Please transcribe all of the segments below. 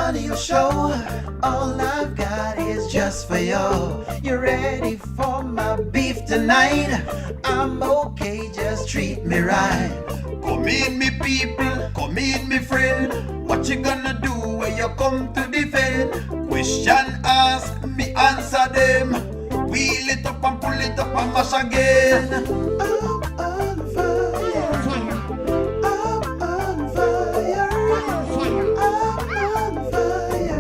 O'Neil Show. All I've got is just for you. You ready for my beef tonight? I'm okay, just treat me right. Come in, me people, come in, me friend. What you gonna do when you come to defend? Question ask, me answer them. Wheel it up and pull it up and mash again. I'm on fire. I'm on fire. I'm on fire. Oh, yes.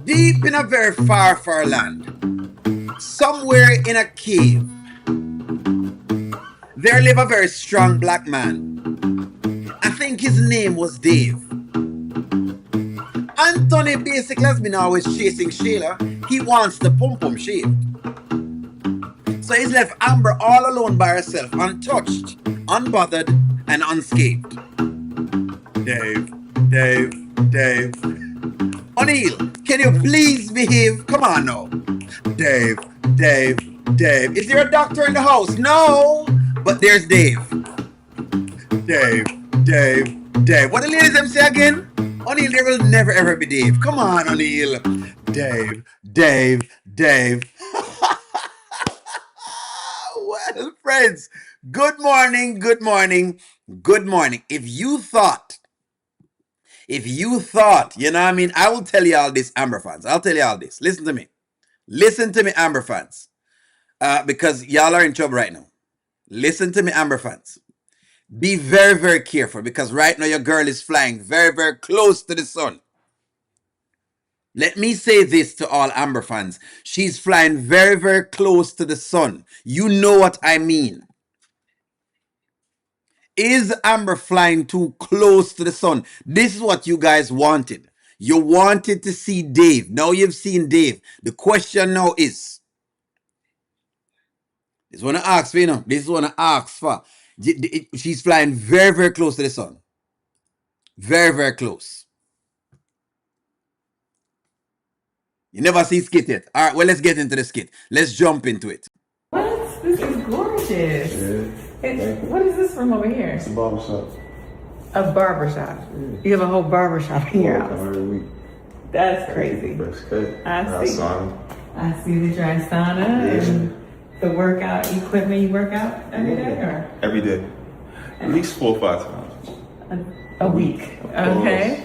Deep in a very far, far land, somewhere in a cave, there lived a very strong black man. I think his name was Dave. Anthony basically has been always chasing Shayla. He wants the pum-pum shaved. So he's left Amber all alone by herself, untouched, unbothered, and unscathed. Dave. O'Neil, can you please behave? Come on now. Dave. Is there a doctor in the house? No. But there's Dave. Dave. What the ladies them say again? O'Neil, there will never ever be Dave. Come on, O'Neil. Dave. Well, friends, good morning. If you thought, you know what I mean, I will tell you all this, Amber fans. I'll tell you all this. Listen to me, Amber fans. Because y'all are in trouble right now. Listen to me, Amber fans. Be very, very careful because right now your girl is flying very, very close to the sun. Let me say this to all Amber fans. She's flying very, very close to the sun. You know what I mean. Is Amber flying too close to the sun? This is what you guys wanted. You wanted to see Dave. Now you've seen Dave. The question now is, this is what I ask for, you know. This is what I ask for. She's flying very, very close to the sun. Very, very close. You never see skit yet. All right, well, let's get into the skit. Let's jump into it. What? This is gorgeous. Yeah. What is this from over here? It's a barbershop. A barbershop. Yeah. You have a whole barbershop in your house. Every week. That's crazy. Best cut. I see. Sauna. I see the dry sauna and the workout equipment. You work out every day or? Every day. At least 4 or 5 times. A week. Okay.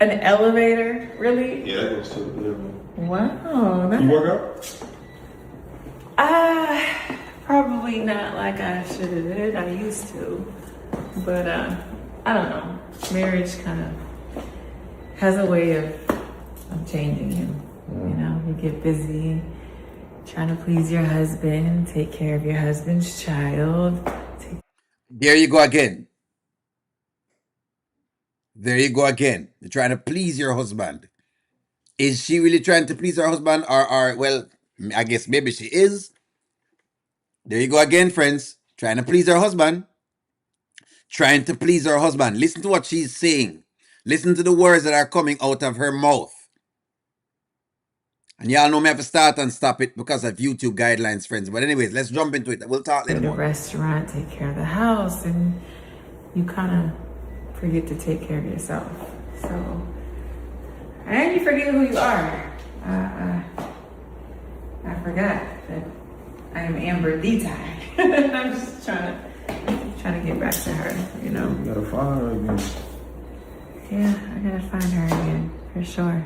An elevator? Really? Yeah, that goes to the living room. Wow. You work out? Probably not like I should have did. I used to. But I don't know. Marriage kind of has a way of changing you. You know, you get busy trying to please your husband, take care of your husband's child. There you go again. You're trying to please your husband. Is she really trying to please her husband? Or well, I guess maybe she is. There you go again, friends. Trying to please her husband. Listen to what she's saying. Listen to the words that are coming out of her mouth. And y'all know me have to start and stop it because of YouTube guidelines, friends. But anyways, let's jump into it. We'll talk later. The restaurant, take care of the house, and you kind of forget to take care of yourself. So, and you forget who you are. I forgot that I am Amber D-Tie. I'm just trying to get back to her, you know. You gotta find her again. Yeah, I gotta find her again, for sure.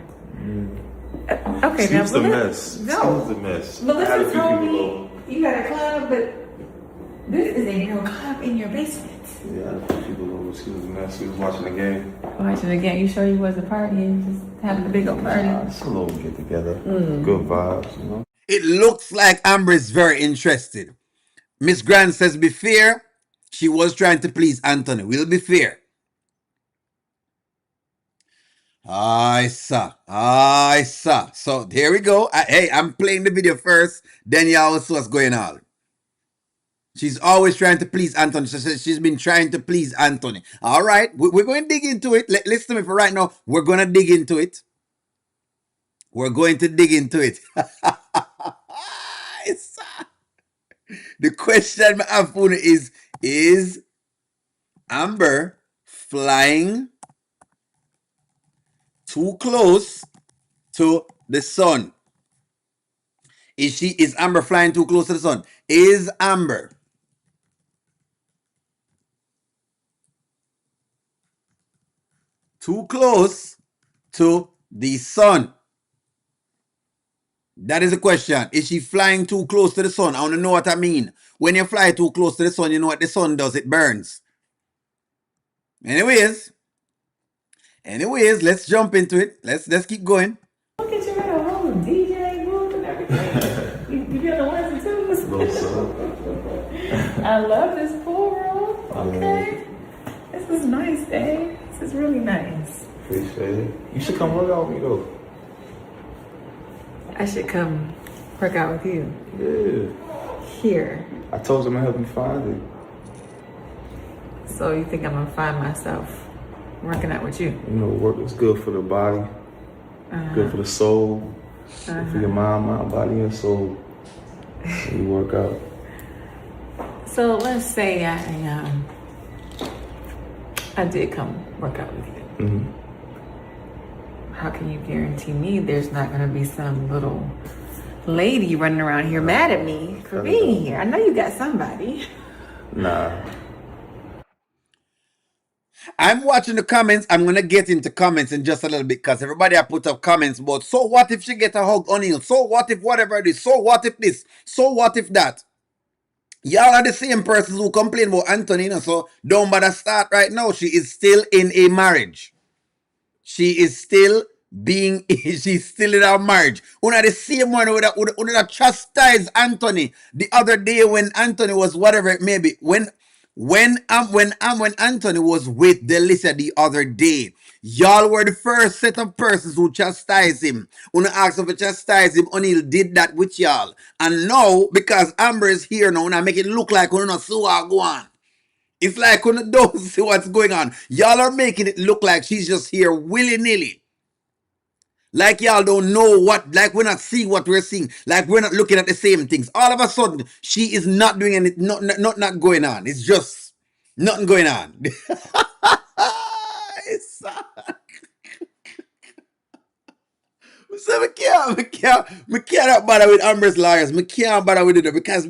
Okay, Steve's now, the mess. No. Steve's the mess. Melissa told me you got a club, but this is a no club in your basement. Yeah, I had a few people over. She was a mess. She was watching the game. Watching the game. You sure you was a party and just having a big old party? It's a little get together. Good vibes, you know. It looks like Amber is very interested. Miss Grant says, be fair. She was trying to please Anthony. We'll be fair. Aye, sir. So there we go. Hey, I'm playing the video first. Then y'all will see what's going on. She's always trying to please Anthony. She's been trying to please Anthony. All right. We're going to dig into it. Listen to me for right now. We're going to dig into it. We're going to dig into it. The question I have for you is Amber flying too close to the sun? Is Amber flying too close to the sun? Is Amber too close to the sun? That is the question. Is she flying too close to the sun? I want to know what I mean. When you fly too close to the sun, you know what the sun does? It burns. Anyways, let's jump into it. Let's keep going. Look at you at a whole DJ booth and everything. You got the ones and twos. I love this pool room. Okay. This is nice, Dave. This is really nice. Appreciate it. You should come work out with me though. I should come work out with you. Yeah. Here. I told you I'm gonna help you find it. So you think I'm gonna find myself working out with you? You know, work is good for the body, good for the soul, good for your mind, body, and soul. So you work out. So let's say I did come work out with you. Mm-hmm. How can you guarantee me there's not gonna be some little lady running around here mad at me for being here? I know you got somebody. Nah. I'm watching the comments. I'm gonna get into comments in just a little bit because everybody I put up comments about. So what if she get a hug, O'Neal? So what if whatever it is? So what if this? So what if that? Y'all are the same persons who complain about Anthony, so don't bother start right now. She is still in a marriage. She is still she's still in a marriage. One of the same one that chastised Anthony the other day when Anthony was whatever it may be. When Anthony was with Delissa the other day, y'all were the first set of persons who chastised him. When I asked if to chastise him, O'Neal did that with y'all. And now, because Amber is here now, and I make it look like we're not so go on. It's like when don't see what's going on. Y'all are making it look like she's just here willy-nilly. Like y'all don't know what, like we're not seeing what we're seeing. Like we're not looking at the same things. All of a sudden, she is not doing anything, not going on. It's just nothing going on. It's so I can't bother with Amber's lawyers. I can't bother with it because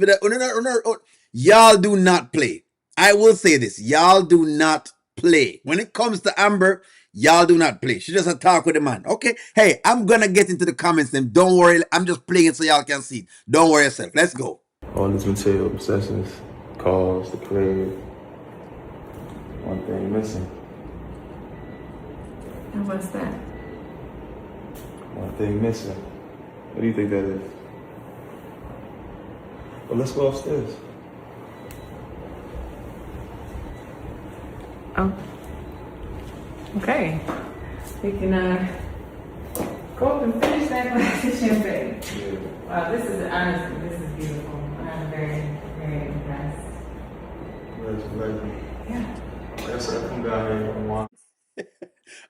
y'all do not play. I will say this. Y'all do not play. When it comes to Amber, y'all do not play. She just talk with the man. Okay? Hey, I'm going to get into the comments then. Don't worry. I'm just playing it so y'all can see it. Don't worry yourself. Let's go. All these material possessions, cars, the crib. One thing missing. And what's that? One thing missing. What do you think that is? Well, let's go upstairs. Oh. Okay. We can go up and finish that glass of champagne. Yeah. Wow, this is beautiful. I'm very, very impressed. Yeah. That's what I come down here and want.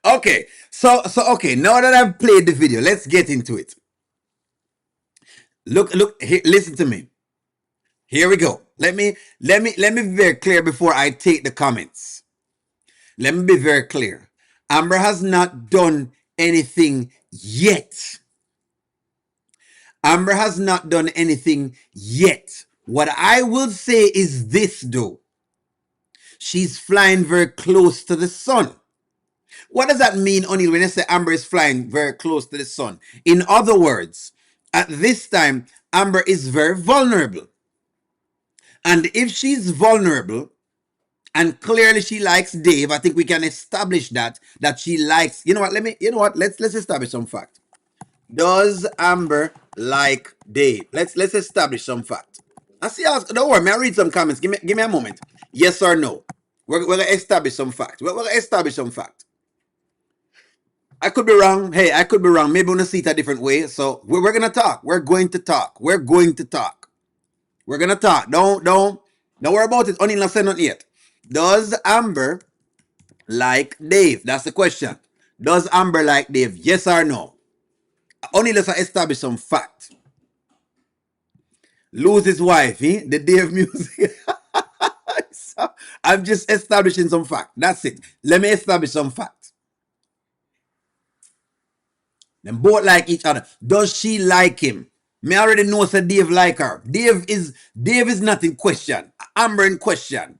Okay. So okay, now that I've played the video, let's get into it. Look, listen to me. Here we go. Let me be very clear before I take the comments. Let me be very clear. Amber has not done anything yet. Amber has not done anything yet. What I will say is this though. She's flying very close to the sun. What does that mean, O'Neal, when you say Amber is flying very close to the sun? In other words, at this time, Amber is very vulnerable. And if she's vulnerable, and clearly she likes Dave, I think we can establish that she likes, let's establish some fact. Does Amber like Dave? Let's establish some fact. I see, don't worry, I'll read some comments. Give me a moment. Yes or no? We're going to establish some fact. We're going to establish some fact. I could be wrong. Hey, I could be wrong. Maybe we're going to see it a different way. So we're going to talk. We're going to talk. We're going to talk. We're going to talk. Don't worry about it. Only not saying nothing yet. Does Amber like Dave? That's the question. Does Amber like Dave? Yes or no? Only let's establish some fact. Lose his wife, the day of music. So, I'm just establishing some fact. That's it. Let me establish some fact. Them both like each other. Does she like him? Me already know that Dave like her. Dave is not in question. Amber in question.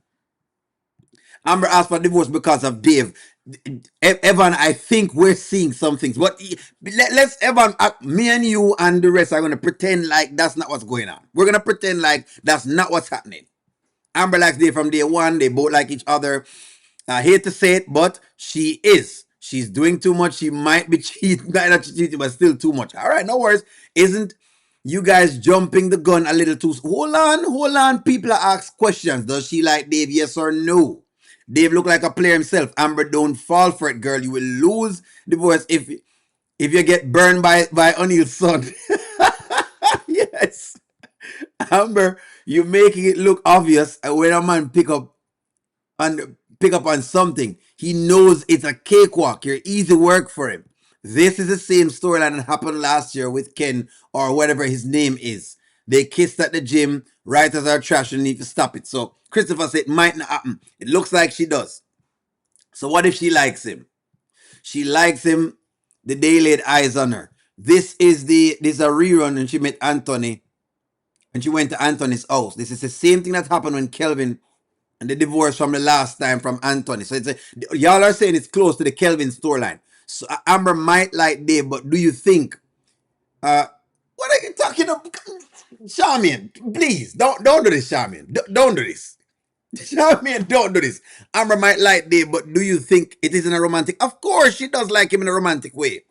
Amber asked for divorce because of Dave. Evan, I think we're seeing some things. But let's, Evan, me and you and the rest are going to pretend like that's not what's going on. We're going to pretend like that's not what's happening. Amber likes Dave from day one. They both like each other. I hate to say it, but she is. She's doing too much. She might be cheating, not cheating, but still too much. All right, no worries. Isn't you guys jumping the gun a little too? Hold on. People are asked questions. Does she like Dave? Yes or no? Dave look like a player himself. Amber, don't fall for it, girl. You will lose divorce if you get burned by O'Neill's son. Yes. Amber, you're making it look obvious when a man pick up on something. He knows it's a cakewalk. You're easy work for him. This is the same storyline that happened last year with Ken or whatever his name is. They kissed at the gym. Writers are trash and need to stop it. So Christopher said it might not happen. It looks like she does. So what if she likes him? She likes him the day he laid eyes on her. This is a rerun, and she met Anthony and she went to Anthony's house. This is the same thing that happened when Kelvin and the divorce from the last time from Anthony. So y'all are saying it's close to the Kelvin storyline. So Amber might like Dave, but do you think what are you talking about? Charmian, please don't do this, Charmian. Don't do this. Charmian, don't do this. Amber might like Dave, but do you think it is in a romantic? Of course she does like him in a romantic way.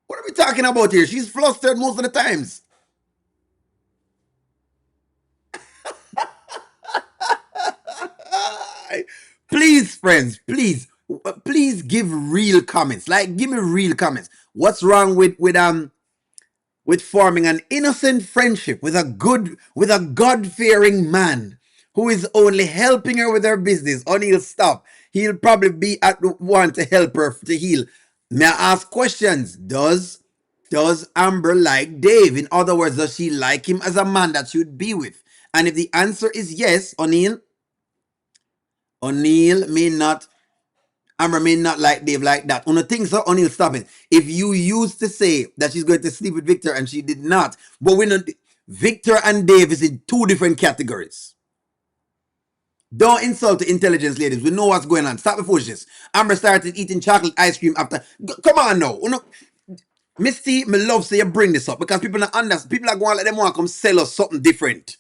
What are we talking about here? She's flustered most of the times. Please, friends, please give real comments. Like, give me real comments. What's wrong with forming an innocent friendship with a God-fearing man who is only helping her with her business? O'Neil, stop. He'll probably be at one to help her to heal. May I ask questions? Does Amber like Dave? In other words, does she like him as a man that she would be with? And if the answer is yes, O'Neil may not, Amber may not like Dave like that. On the things so, O'Neil, stop it. If you used to say that she's going to sleep with Victor and she did not, but we know Victor and Dave is in two different categories. Don't insult the intelligence, ladies. We know what's going on. Stop the foolishness. Amber started eating chocolate ice cream after. Come on now. Misty, me love say you bring this up because people not understand. People are going to let them want to come sell us something different.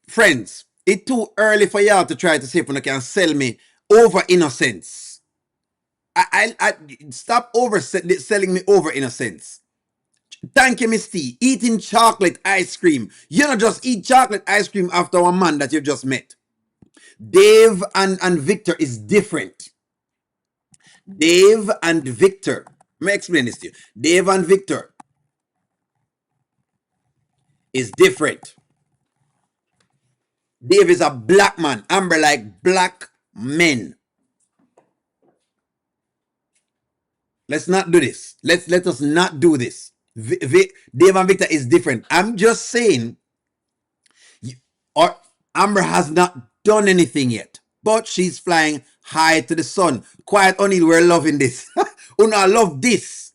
Friends, it's too early for y'all to try to say if you can sell me over innocence. I stop selling me over innocence. Thank you, Misty. Eating chocolate ice cream. You don't just eat chocolate ice cream after a man that you just met. Dave and Victor is different. Dave and Victor. Let me explain this to you. Dave and Victor is different. Dave is a black man. Amber like black men. Let's not do this. Let us not do this. Dave and Victor is different. I'm just saying, or Amber has not done anything yet, but she's flying high to the sun. Quiet O'Neil, we're loving this. I love this.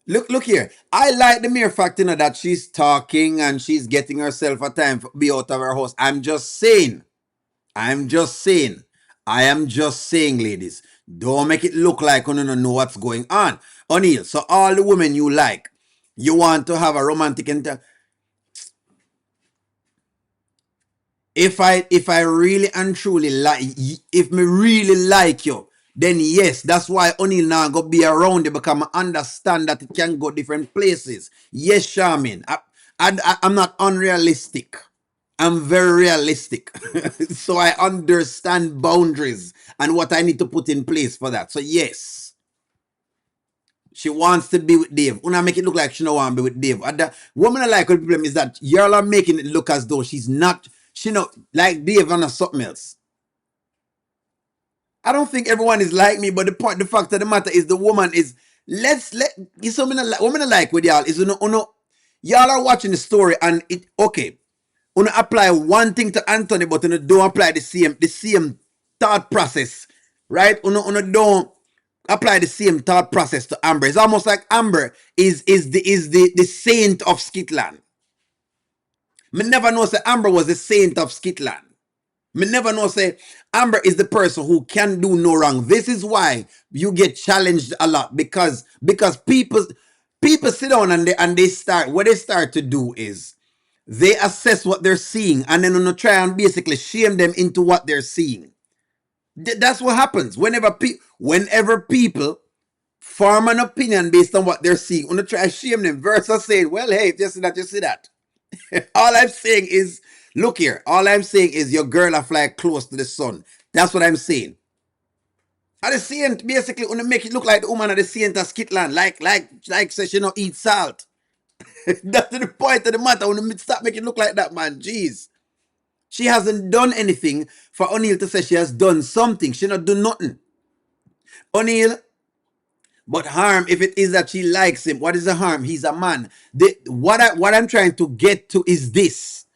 Look here. I like the mere fact, that she's talking and she's getting herself a time to be out of her house. I am just saying, ladies, don't make it look like you don't know what's going on. O'Neil, so all the women you like, you want to have a romantic if I really and truly like, if me really like you, then yes, that's why O'Neil now go be around you because I understand that it can go different places. Yes, Charmin, I'm not unrealistic. I'm very realistic. So I understand boundaries and what I need to put in place for that. So yes, she wants to be with Dave. Una make it look like she don't want to be with Dave. And the woman I like the problem is that y'all are making it look as though she's not, she know, like Dave and something else. I don't think everyone is like me, but the fact of the matter is the woman is it's something woman I like with y'all is y'all are watching the story and it okay. Uno apply one thing to Anthony, but uno don't apply the same thought process, right? Uno don't apply the same thought process to Amber. It's almost like Amber is the saint of Skitland. Me never know say Amber was the saint of Skitland. Me never know say Amber is the person who can do no wrong. This is why you get challenged a lot because people sit down and they start what they start to do is they assess what they're seeing and then gonna try and basically shame them into what they're seeing. That's what happens whenever people form an opinion based on what they're seeing. Gonna try to shame them versus saying, "Well, hey, if you see that, you see that." All I'm saying is, look here. All I'm saying is your girl are fly close to the sun. That's what I'm saying. At the saint, basically, want to make it look like the woman at the saint of Skitland, like say she not eat salt. That's the point of the matter. Want to stop making it look like that, man. Jeez. She hasn't done anything for O'Neill to say she has done something. She not do nothing. O'Neill, but harm if it is that she likes him. What is the harm? He's a man. What I'm trying to get to is this.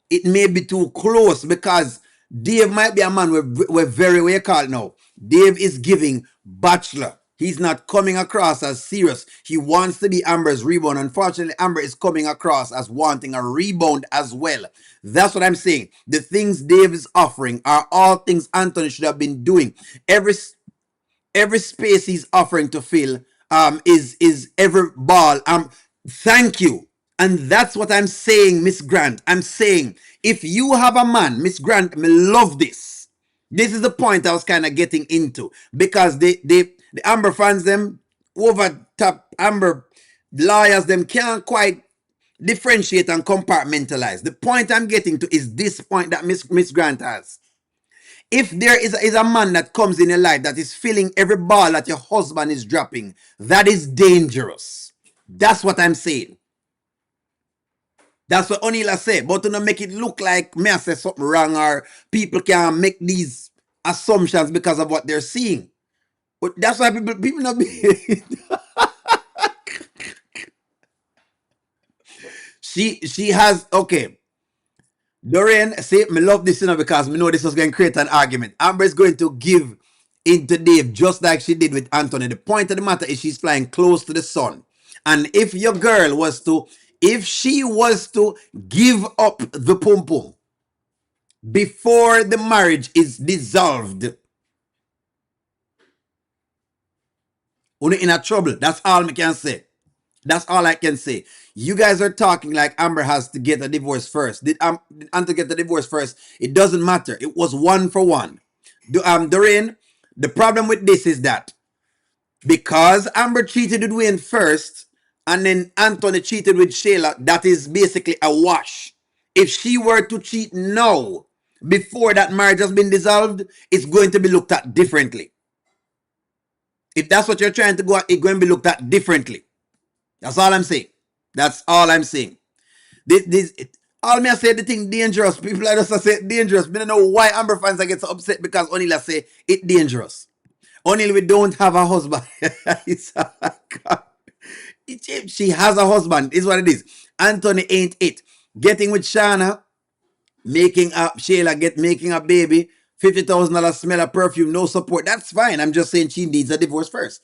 It may be too close because Dave might be a man we're very way called now. Dave is giving bachelor. He's not coming across as serious. He wants to be Amber's rebound. Unfortunately, Amber is coming across as wanting a rebound as well. That's what I'm saying. The things Dave is offering are all things Anthony should have been doing. Every space he's offering to fill is every ball. Thank you. And that's what I'm saying, Miss Grant. I'm saying if you have a man, Miss Grant, me love this. This is the point I was kind of getting into because the Amber fans, them over top Amber lawyers, them can't quite differentiate and compartmentalize. The point I'm getting to is this point that Miss Grant has. If there is a man that comes in your life that is filling every ball that your husband is dropping, that is dangerous. That's what I'm saying. That's what O'Neill say. But to not make it look like me I say something wrong or people can make these assumptions because of what they're seeing. But that's why people not be she has okay. Dorian, say, me love this, because me know this was going to create an argument. Amber is going to give into Dave just like she did with Anthony. The point of the matter is she's flying close to the sun. And if your girl was to, if she was to give up the pum pum before the marriage is dissolved, you're in a trouble. That's all I can say. That's all I can say. You guys are talking like Amber has to get a divorce first. Did Anthony get the divorce first? It doesn't matter. It was 1-for-1. Doreen, the problem with this is that because Amber cheated with Wayne first and then Anthony cheated with Shayla, that is basically a wash. If she were to cheat now, before that marriage has been dissolved, it's going to be looked at differently. If that's what you're trying to go at, it's going to be looked at differently. That's all I'm saying. That's all I'm saying. All me I say the thing dangerous. People are just say dangerous. I don't know why Amber fans get so upset because O'Neill say it dangerous. O'Neill we don't have a husband. She has a husband. Is what it is. Anthony ain't it. Getting with Shana, making up Shayla, making a baby, $50,000 smell of perfume, no support. That's fine. I'm just saying she needs a divorce first.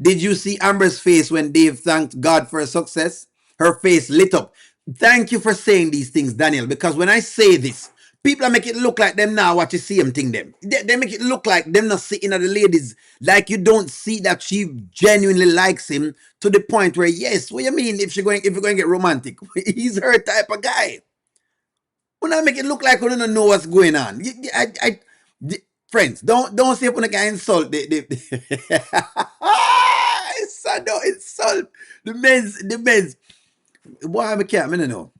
Did you see Amber's face when Dave thanked God for her success? Her face lit up. Thank you for saying these things, Daniel, because when I say this, people are making it look like them now what you see them thing them. They make it look like them not sitting at the ladies, like you don't see that she genuinely likes him to the point where, yes, what you mean if you're going to get romantic? He's her type of guy. When I make it look like we don't know what's going on. Friends, don't say when a guy insult don't insult the men's. Boy, I can't, I don't know.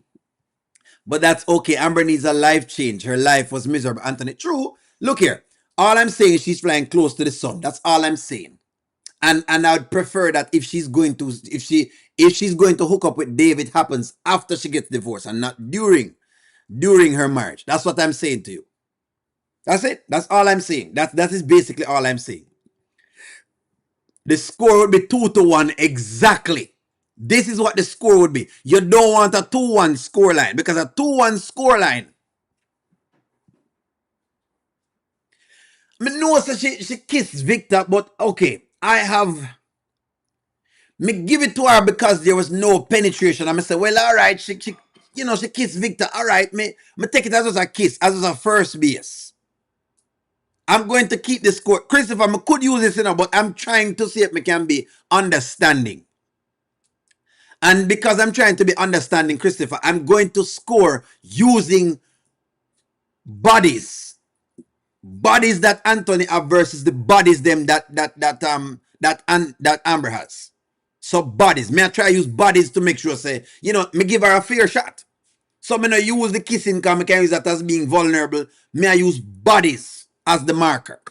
But that's okay. Amber needs a life change. Her life was miserable. Anthony, true. Look here. All I'm saying is she's flying close to the sun. That's all I'm saying. And I'd prefer that if she's going to hook up with Dave, it happens after she gets divorced and not during her marriage. That's what I'm saying to you. That's it. That's all I'm saying. That is basically all I'm saying. The score would be 2-1 exactly. This is what the score would be. You don't want a 2-1 score line, because a 2-1 score line, I know so she kissed Victor, but okay, me give it to her because there was no penetration. I say, well, all right, she kissed Victor. All right, me take it as a kiss, as a first base. I'm going to keep the score. Christopher, I could use this, but I'm trying to see if me can be understanding. And because I'm trying to be understanding, Christopher, I'm going to score using bodies. Bodies that Anthony have versus the bodies them that Amber has. So bodies. May I try to use bodies to make sure, say, me give her a fair shot. So me not use the kissing because I can use that as being vulnerable. May I use bodies as the marker.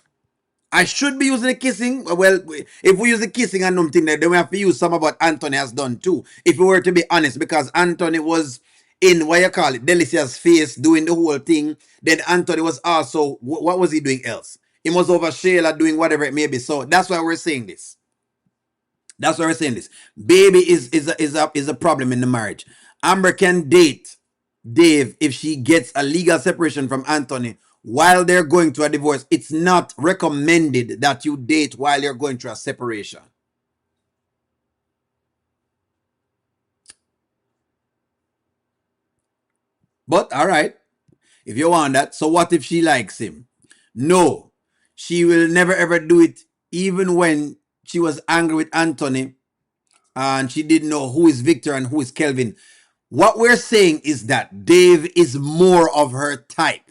I should be using the kissing. Well, if we use the kissing and something there, then we have to use some of what Anthony has done too. If we were to be honest, because Anthony was in, what you call it, Delicia's face, doing the whole thing. Then Anthony was also, what was he doing else? He was over Shayla doing whatever it may be. So that's why we're saying this. That's why we're saying this. Baby is a problem in the marriage. Amber can date Dave if she gets a legal separation from Anthony while they're going through a divorce. It's not recommended that you date while you're going through a separation. But all right, if you want that. So what if she likes him? No, she will never ever do it, even when she was angry with Anthony and she didn't know who is Victor and who is Kelvin. What we're saying is that Dave is more of her type.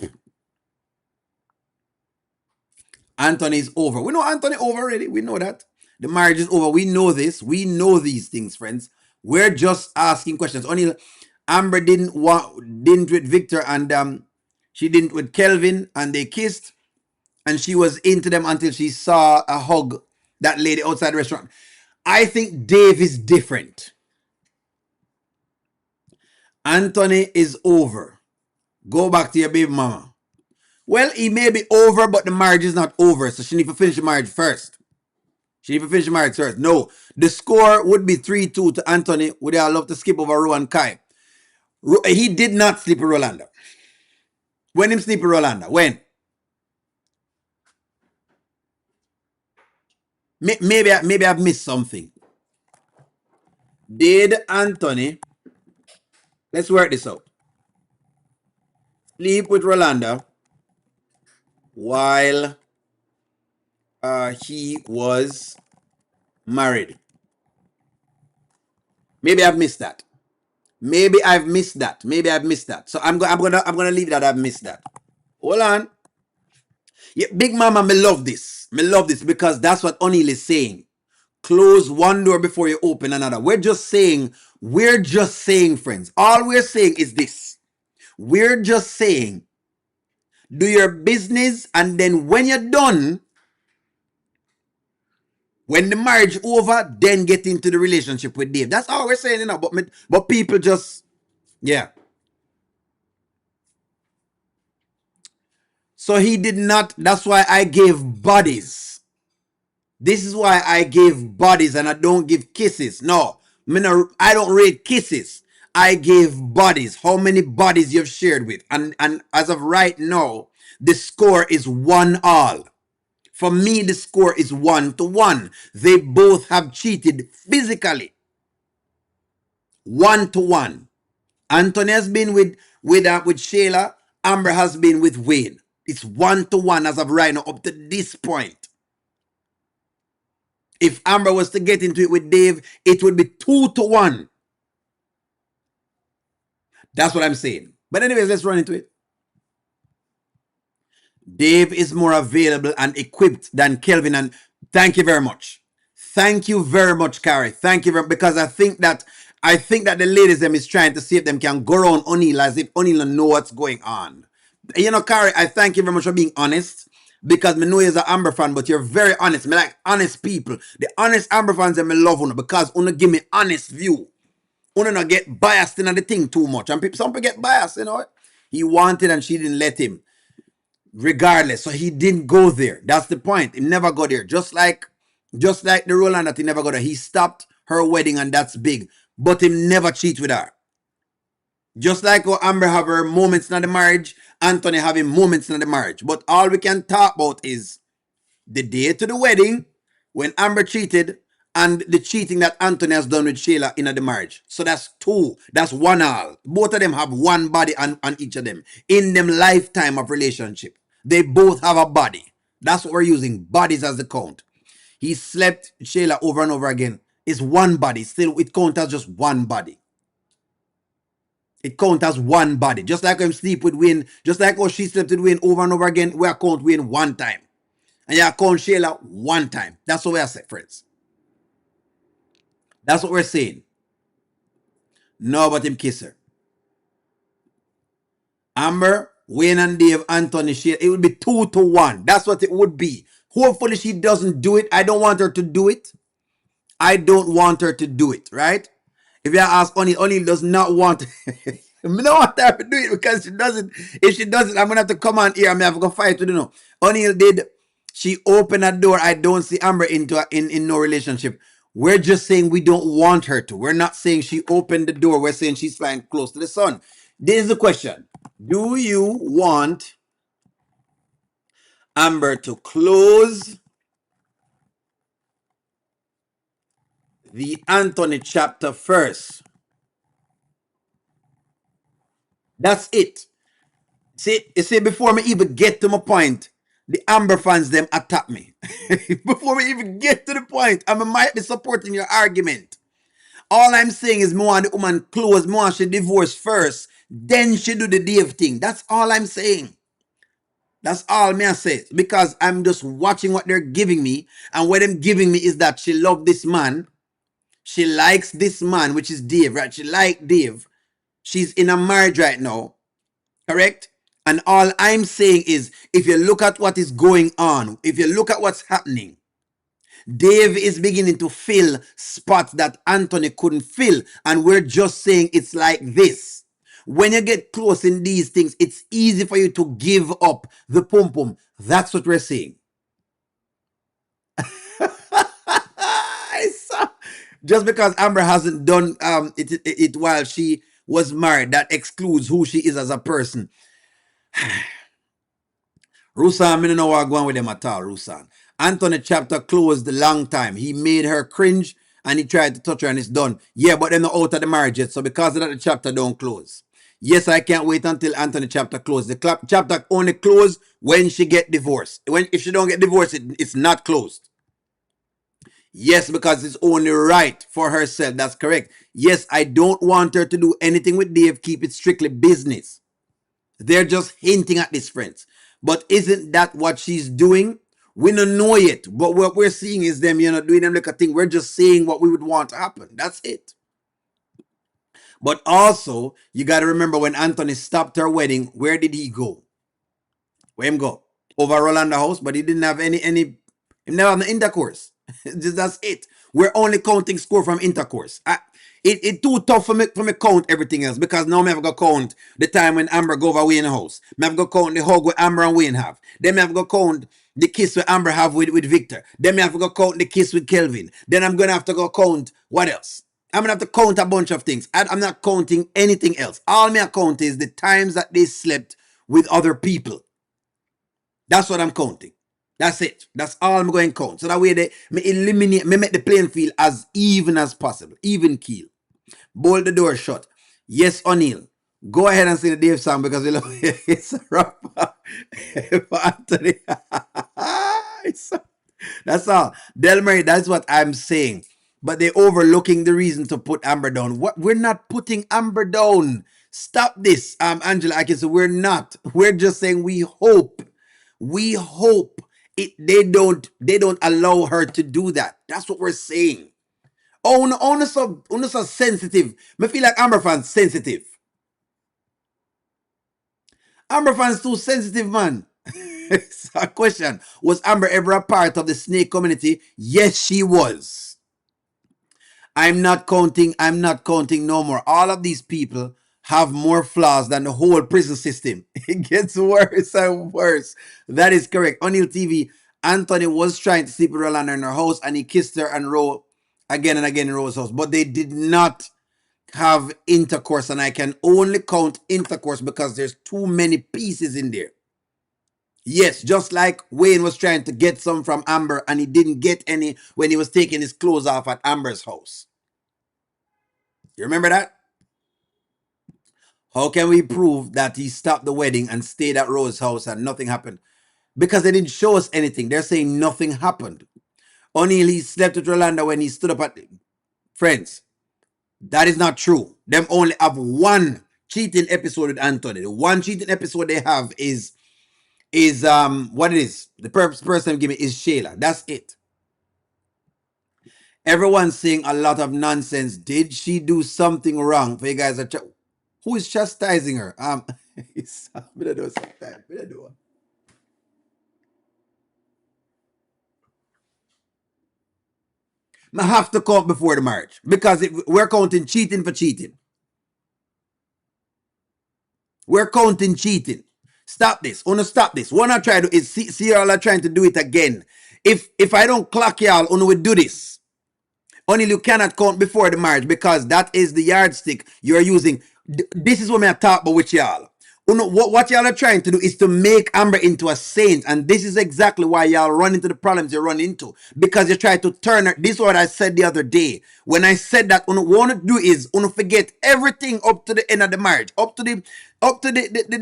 Anthony is over. We know Anthony over already. We know that. The marriage is over. We know this. We know these things, friends. We're just asking questions. Only Amber didn't with Victor, and she didn't with Kelvin, and they kissed, and she was into them until she saw a hug that lady outside the restaurant. I think Dave is different. Anthony is over. Go back to your baby mama. Well, he may be over, but the marriage is not over, so she needs to finish the marriage first. No, the score would be 3-2 to Anthony. Would I love to skip over Rowan Kai? He did not sleep with Rolanda. When him sleep with Rolanda? When? Maybe I've missed something. Did Anthony, let's work this out, sleep with Rolanda while he was married? Maybe I've missed that. So I'm gonna leave that. I've missed that. Hold on. Yeah, Big Mama, me love this. Because that's what O'Neill is saying. Close one door before you open another. We're just saying, friends. All we're saying is this. We're just saying, do your business, and then when you're done, when the marriage over, then get into the relationship with Dave. That's all we're saying, But people just, yeah. So he did not. That's why I gave bodies. This is why I gave bodies and I don't give kisses. No, I don't rate kisses. I gave bodies. How many bodies you've shared with? And as of right now, the score is 1-all. For me, the score is 1-1. They both have cheated physically. 1-1. Anthony has been with Shayla. Amber has been with Wayne. It's 1-1 as of right now up to this point. If Amber was to get into it with Dave, it would be 2-1. That's what I'm saying. But anyways, let's run into it. Dave is more available and equipped than Kelvin. And thank you very much. Thank you very much, Carrie. Thank you very much. Because I think that the ladies them is trying to see if them can go around O'Neill as if O'Neill know what's going on. Carrie, I thank you very much for being honest. Because me know you're an Amber fan, but you're very honest. Me like honest people. The honest Amber fans and me love you because you give me honest view. You not get biased in the thing too much. And some people get biased, He wanted and she didn't let him. regardless. So he didn't go there. That's the point. He never go there. Just like the Roland that he never go there. He stopped her wedding and that's big. But he never cheat with her. Just like how Amber have her moments in the marriage, Anthony having moments in the marriage. But all we can talk about is the day to the wedding when Amber cheated and the cheating that Anthony has done with Shayla in the marriage. So that's two. That's one all. Both of them have one body on each of them. In them lifetime of relationship. They both have a body. That's what we're using. Bodies as the count. He slept Shayla over and over again. It's one body. Still, it counts as just one body. It counts as one body. Just like him sleep with Wayne, just like how she slept with Wayne over and over again, we count Wayne one time. And you count Shayla one time. That's what we are saying, friends. That's what we're saying. No, but him kiss her. Amber, Wayne and Dave, Anthony, Shayla, it would be 2-1. That's what it would be. Hopefully she doesn't do it. I don't want her to do it. I don't want her to do it, right? If you ask O'Neal does not want I don't want her to do it because she doesn't. If she doesn't, I'm gonna have to come on here and I have to go fight with you. O'Neal did. She opened a door. I don't see Amber into in no relationship. We're just saying we don't want her to. We're not saying she opened the door. We're saying she's flying close to the sun. This is the question. Do you want Amber to close the Anthony chapter first? That's it. See, before me even get to my point, the Amber fans them attack me. Before we even get to the point, I might be supporting your argument. All I'm saying is, me want the woman close, me want she divorce first, then she do the Dave thing. That's all I'm saying. That's all me I say. Because I'm just watching what they're giving me, and what they're giving me is that she love this man. She likes this man, which is Dave, right? She like Dave. She's in a marriage right now. Correct? And all I'm saying is, if you look at what is going on, if you look at what's happening, Dave is beginning to fill spots that Anthony couldn't fill. And we're just saying it's like this. When you get close in these things, it's easy for you to give up the pum-pum. That's what we're saying. Just because Amber hasn't done it while she was married, that excludes who she is as a person. Rusan, I don't know where I'm going with them at all, Rusan. Anthony chapter closed a long time. He made her cringe and he tried to touch her and it's done. Yeah, but they're not out of the marriage yet. So because of that, the chapter don't close. Yes, I can't wait until Anthony chapter closed. The chapter only closed when she get divorced. If she don't get divorced, it's not closed. Yes, because it's only right for herself. That's correct. Yes, I don't want her to do anything with Dave. Keep it strictly business. They're just hinting at this, friends. But isn't that what she's doing? We don't know it. But what we're seeing is them, doing them like a thing. We're just saying what we would want to happen. That's it. But also, you got to remember when Anthony stopped her wedding, where did he go? Where him go? Over Rolanda house, but he didn't have he never have the intercourse. That's it. We're only counting score from intercourse. It's too tough for me count everything else because now I have to count the time when Amber go over Wayne house. I have to count the hug with Amber and Wayne have. Then I have to count the kiss with Amber have with Victor. Then I have to count the kiss with Kelvin. Then I'm going to have to go count what else? I'm going to have to count a bunch of things. I'm not counting anything else. All me count is the times that they slept with other people. That's what I'm counting. That's it. That's all I'm going to count. So that way they make the playing field as even as possible. Even keel. Bolt the door shut. Yes, O'Neal. Go ahead and sing the Dave song because it's a rough for Anthony. That's all. Delmary, that's what I'm saying. But they're overlooking the reason to put Amber down. We're not putting Amber down. Stop this, Angela. I can say we're not. We're just saying we hope. We hope they don't allow her to do that. That's what we're saying. Oh, so sensitive. I feel like Amber fans sensitive. Amber fans too sensitive, man. So a question. Was Amber ever a part of the snake community? Yes, she was. I'm not counting no more. All of these people have more flaws than the whole prison system. It gets worse and worse. That is correct. On TV, Anthony was trying to sleep with Rolanda in her house, and he kissed her and Ro again and again in Ro's house, but they did not have intercourse, and I can only count intercourse because there's too many pieces in there. Yes, just like Wayne was trying to get some from Amber and he didn't get any when he was taking his clothes off at Amber's house. You remember that? How can we prove that he stopped the wedding and stayed at Rose's house and nothing happened? Because they didn't show us anything. They're saying nothing happened. O'Neal, he slept with Rolanda when he stood up at... Friends, that is not true. Them only have one cheating episode with Anthony. The one cheating episode they have is what it is. The person give me is Shayla. That's it. Everyone's saying a lot of nonsense. Did she do something wrong? For you guys are who is chastising her? I have to count before the marriage because we're counting cheating for cheating. We're counting cheating. Stop this. Wanna stop this. What I try to do is see y'all are trying to do it again. If I don't clock y'all, Una will do this. Only you cannot count before the marriage because that is the yardstick you're using. This is what I talk about with y'all. What y'all are trying to do is to make Amber into a saint, and this is exactly why y'all run into the problems you run into, because you try to turn her. This is what I said the other day when I said that what want to do is forget everything up to the end of the marriage, up to the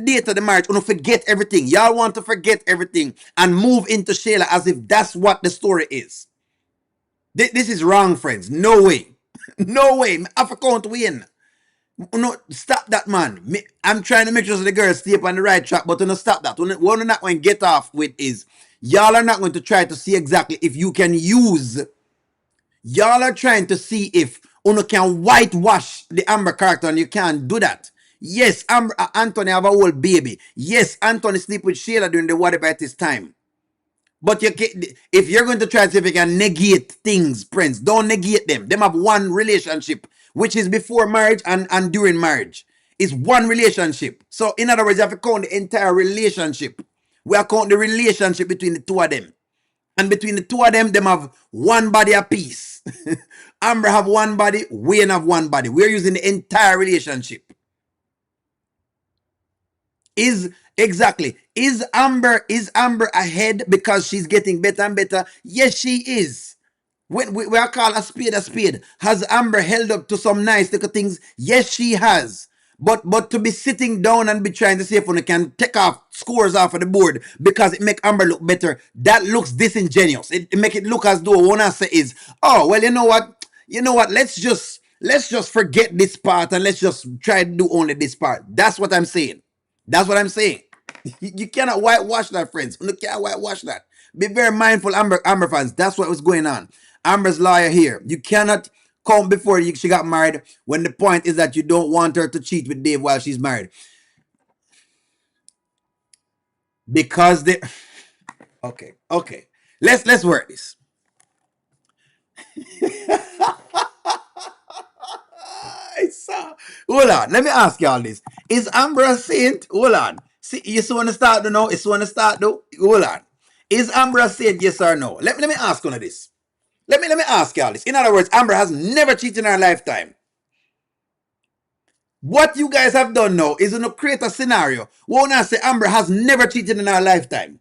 date of the marriage. Forget everything. Y'all want to forget everything and move into Shayla as if that's what the story is. This is wrong, friends. No way. No way. I have to count Wayne. No, stop that, man. I'm trying to make sure the girls stay up on the right track, but stop that. What we're not going to get off with is y'all are not going to try to see exactly if you can use. Y'all are trying to see if Uno can whitewash the Amber character, and you can't do that. Yes, Anthony have a whole baby. Yes, Anthony sleep with Shayla during the whatever at this time. But if you're going to try to see if you can negate things, friends, don't negate them. Them have one relationship, which is before marriage and during marriage. It's one relationship. So in other words, you have to count the entire relationship. We are counting the relationship between the two of them. And between the two of them have one body apiece. Amber have one body, Wayne have one body. We're using the entire relationship. Is Amber ahead because she's getting better and better? Yes, she is. When we are called a spade a spade. Has Amber held up to some nice little things? Yes, she has. But to be sitting down and be trying to see if one can take off scores off of the board because it make Amber look better, that looks disingenuous. It make it look as though one answer is, oh well, you know what? Let's just forget this part and let's just try to do only this part. That's what I'm saying. That's what I'm saying. You cannot whitewash that, friends. You can't whitewash that. Be very mindful, Amber fans. That's what was going on. Amber's lawyer here. You cannot come before she got married when the point is that you don't want her to cheat with Dave while she's married. Because they... Okay. Let's work this. Hold on. Let me ask y'all this. Is Amber a saint? Hold on. See, you want to start though now? You want to start though? Hold on. Is Amber a saint? Yes or no? Let me ask you this. Let me ask y'all this. In other words, Amber has never cheated in her lifetime. What you guys have done now is to create a scenario where I say Amber has never cheated in her lifetime.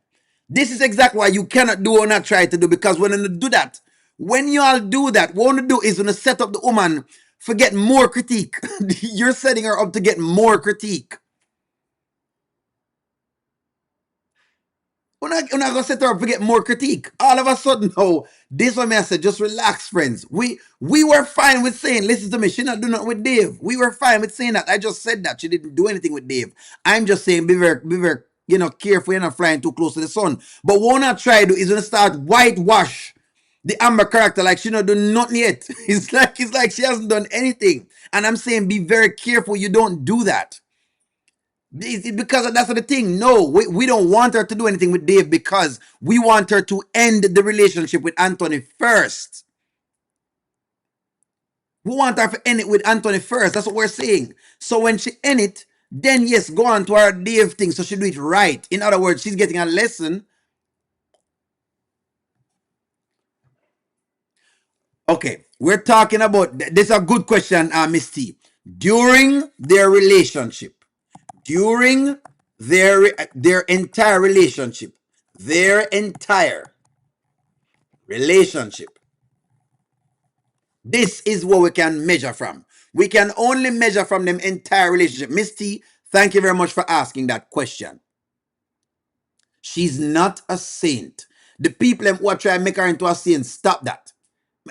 This is exactly why you cannot do or not try to do, because when you do that, when you all do that, what you do is to set up the woman for get more critique. You're setting her up to get more critique. We're not going to set her up to get more critique. All of a sudden, no. This one I said, just relax, friends. We were fine with saying, listen to me, she not doing nothing with Dave. We were fine with saying that. I just said that. She didn't do anything with Dave. I'm just saying, be very, careful. You're not flying too close to the sun. But what I try to do is to start whitewash the Amber character like she not done nothing yet. It's like she hasn't done anything. And I'm saying, be very careful. You don't do that. Because that's the thing. No, we don't want her to do anything with Dave because we want her to end the relationship with Anthony first. We want her to end it with Anthony first. That's what we're saying. So when she end it, then yes, go on to her Dave thing. So she do it right. In other words, she's getting a lesson. Okay, we're talking about this is a good question, Miss T. During their relationship, during their entire relationship, their entire relationship. This is what we can measure from. We can only measure from them entire relationship. Miss T, thank you very much for asking that question. She's not a saint. The people who are trying to make her into a saint, stop that.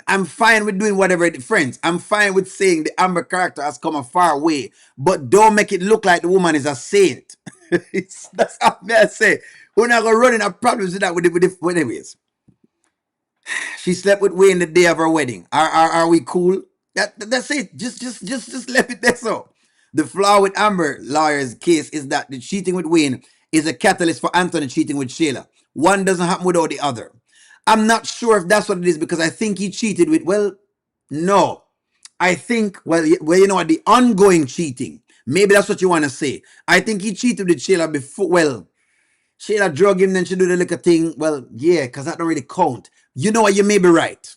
I'm fine with doing whatever, friends. I'm fine with saying the Amber character has come a far way, but don't make it look like the woman is a saint. That's how I say. We're not gonna run into problems with that with anyways. She slept with Wayne the day of her wedding. Are we cool? That's it. Just left it there. So the flaw with Amber lawyer's case is that the cheating with Wayne is a catalyst for Anthony cheating with Shayla. One doesn't happen without the other. I'm not sure if that's what it is because I think he cheated with, well, no. I think, well, you know what, the ongoing cheating. Maybe that's what you want to say. I think he cheated with Shayla before, well, Shayla drug him, then she do the little thing. Well, yeah, because that don't really count. You know what, you may be right.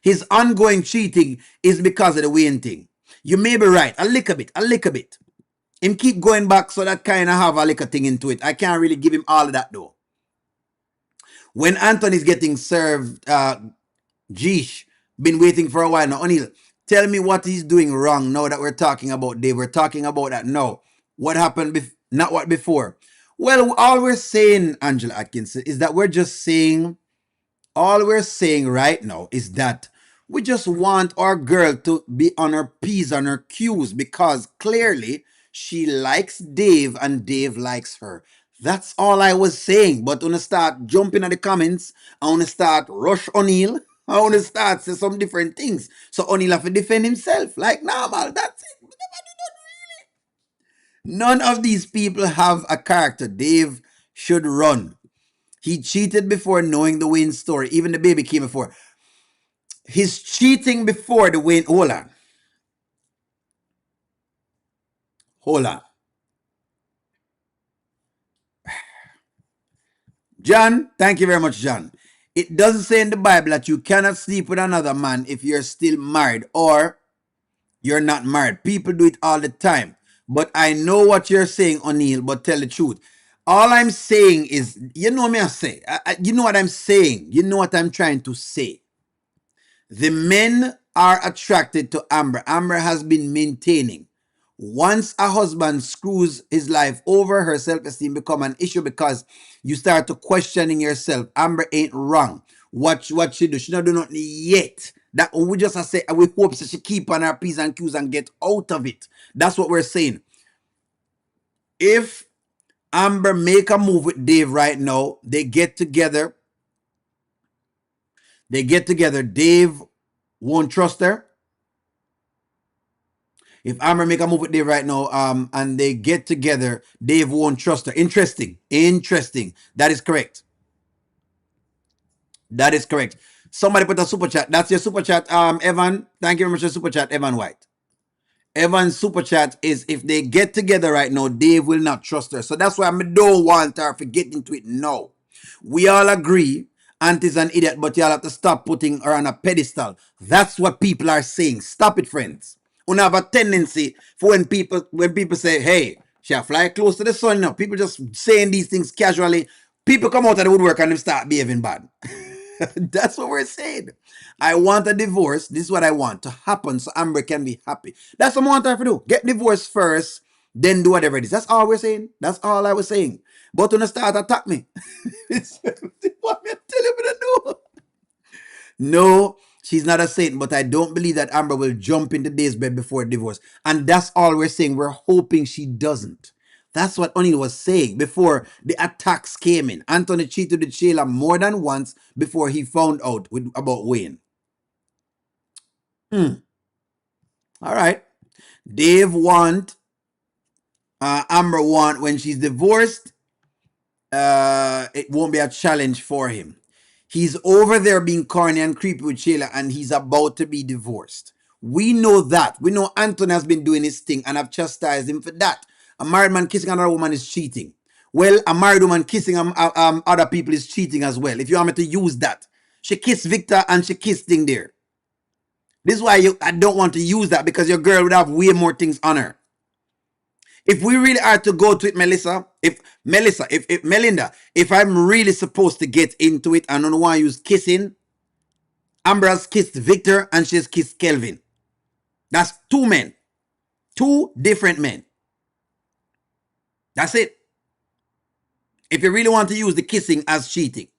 His ongoing cheating is because of the Wayne thing. You may be right. A little bit. Him keep going back, so that kind of have a little thing into it. I can't really give him all of that though. When Anthony's getting served, Jeesh, been waiting for a while now. O'Neal, tell me what he's doing wrong now that we're talking about Dave. We're talking about that now. What happened, not what before. Well, all we're saying, Angela Atkinson, is that we're just saying, all we're saying right now is that we just want our girl to be on her P's, on her Q's, because clearly she likes Dave and Dave likes her. That's all I was saying. But when I start jumping at the comments, I want to start rush O'Neal. I want to start say some different things. So O'Neal have to defend himself like normal. That's it. None of these people have a character. Dave should run. He cheated before knowing the Wayne story. Even the baby came before. He's cheating before the Wayne. Hold on. Hold on. John, thank you very much, John. It doesn't say in the Bible that you cannot sleep with another man if you're still married or you're not married. People do it all the time. But I know what you're saying, O'Neal, but tell the truth. All I'm saying is, you know me, I say, you know what I'm saying. You know what I'm trying to say. The men are attracted to Amber. Amber has been maintaining. Once a husband screws his life over, her self-esteem become an issue because you start to questioning yourself. Amber ain't wrong. What she do? She not do nothing yet. That we just say we hope that she keep on her P's and Q's and get out of it. That's what we're saying. If Amber make a move with Dave right now, they get together. Dave won't trust her. If Amber make a move with Dave right now, and they get together, Dave won't trust her. Interesting. That is correct. Somebody put a super chat. That's your super chat, Evan. Thank you very much for super chat, Evan White. Evan's super chat is if they get together right now, Dave will not trust her. So that's why I don't want her to get into it now. We all agree Auntie's an idiot, but y'all have to stop putting her on a pedestal. That's what people are saying. Stop it, friends. We have a tendency for when people say, hey, she'll fly close to the sun now. People just saying these things casually. People come out of the woodwork and they start behaving bad. That's what we're saying. I want a divorce. This is what I want to happen so Amber can be happy. That's what I want her to do. Get divorced first, then do whatever it is. That's all we're saying. That's all I was saying. But when I start attack me, what me tell you to do? No, she's not a saint, but I don't believe that Amber will jump into Dave's bed before divorce. And that's all we're saying. We're hoping she doesn't. That's what O'Neal was saying before the attacks came in. Anthony cheated with Shayla more than once before he found out about Wayne. All right. Dave want, Amber want when she's divorced, it won't be a challenge for him. He's over there being corny and creepy with Shayla, and he's about to be divorced. We know that. We know Anthony has been doing his thing, and I've chastised him for that. A married man kissing another woman is cheating. Well, a married woman kissing other people is cheating as well. If you want me to use that. She kissed Victor and she kissed thing there. This is why I don't want to use that, because your girl would have way more things on her. If we really are to go to it, if Melinda, if I'm really supposed to get into it, I don't want to use kissing. Amber has kissed Victor and she's kissed Kelvin. That's two men. Two different men. That's it. If you really want to use the kissing as cheating.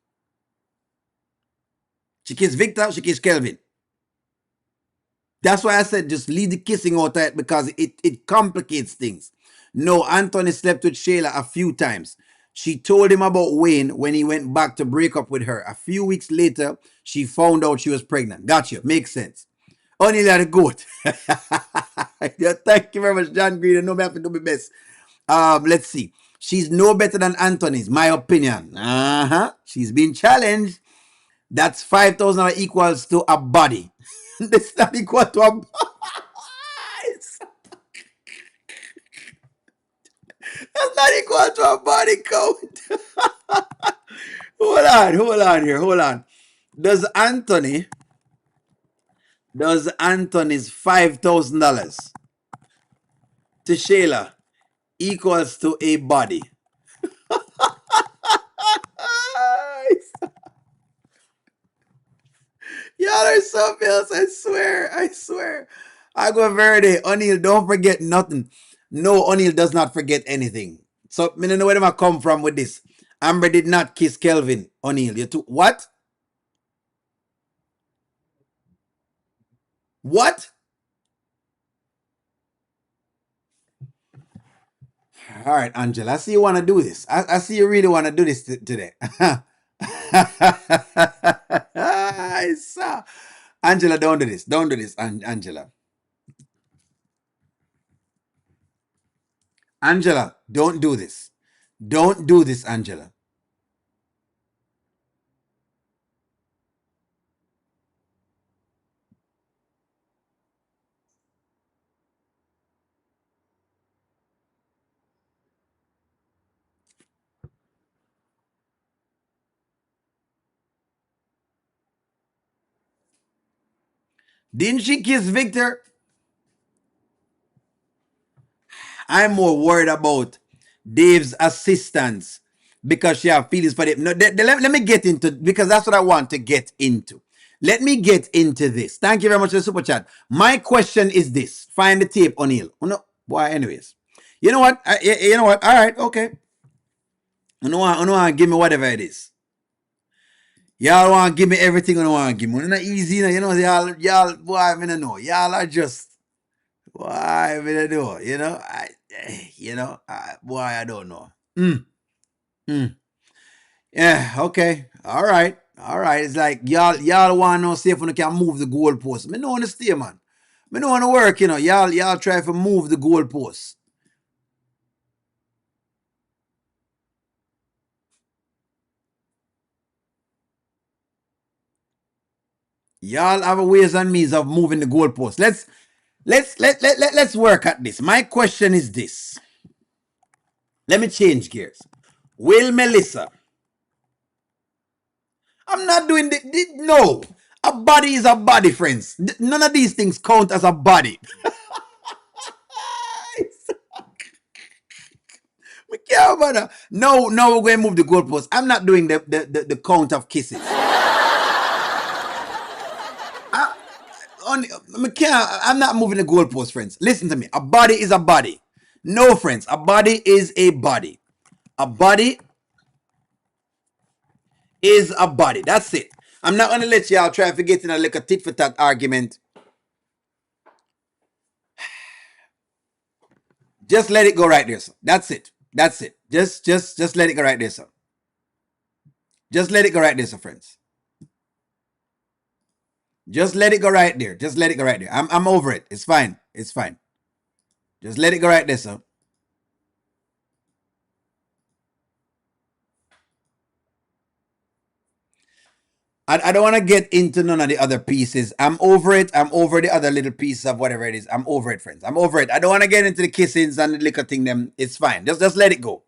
She kissed Victor, she kissed Kelvin. That's why I said just leave the kissing out of it, because it complicates things. No, Anthony slept with Shayla a few times. She told him about Wayne when he went back to break up with her. A few weeks later, she found out she was pregnant. Gotcha. Makes sense. Only let it go. Yeah, thank you very much, John Green. I know me have to do my best. Let's see. She's no better than Anthony's, my opinion. She's been challenged. That's $5,000 equals to a body. That's not equal to a body. That's not equal to a body count. Hold on. Does Anthony's $5,000 to Shayla equals to a body? Y'all are something else. I swear. I go Verde. O'Neal, don't forget nothing. No, O'Neal does not forget anything. So, I don't know where I come from with this. Amber did not kiss Kelvin. O'Neal, you too. What? What? All right, Angela. I see you want to do this. I see you really want to do this today. I saw. Angela, don't do this. Don't do this, Angela. Angela, don't do this. Don't do this, Angela. Didn't she kiss Victor? I'm more worried about Dave's assistance because she have feelings for them. No, let me get into, because that's what I want to get into. Let me get into this. Thank you very much for the super chat. My question is this. Find the tape, O'Neal. Oh, no. Boy, anyways. You know what? You know what? All right, okay. You know what? Give me whatever it is. Y'all want to give me everything you want to give me. It's not easy, you know. Y'all, boy, I don't know. Y'all are just, boy, I don't know. You know, boy, I don't know. Yeah, okay. All right. It's like y'all want to know see if you can move the goalpost. Me know understand, man. Me know want to work, you know. Y'all try to move the goalpost. Y'all have ways and means of moving the goalpost. Let's work at this. My question is this. Let me change gears. Will Melissa? I'm not doing no. A body is a body, friends. None of these things count as a body. We care about that. No, we're going to move the goalpost. I'm not doing the count of kisses. I'm not moving the goalpost, friends. Listen to me. A body is a body. No, friends. A body is a body. A body is a body. That's it. I'm not going to let y'all try to get in a like a tit for tat argument. Just let it go right there, sir. That's it. Just let it go right there, sir. Just let it go right there, sir, friends. Just let it go right there. Just let it go right there. I'm over it. It's fine. It's fine. Just let it go right there, sir. I don't want to get into none of the other pieces. I'm over it. I'm over the other little pieces of whatever it is. I'm over it, friends. I'm over it. I don't want to get into the kissings and the liquor thing. Them, it's fine. Just let it go.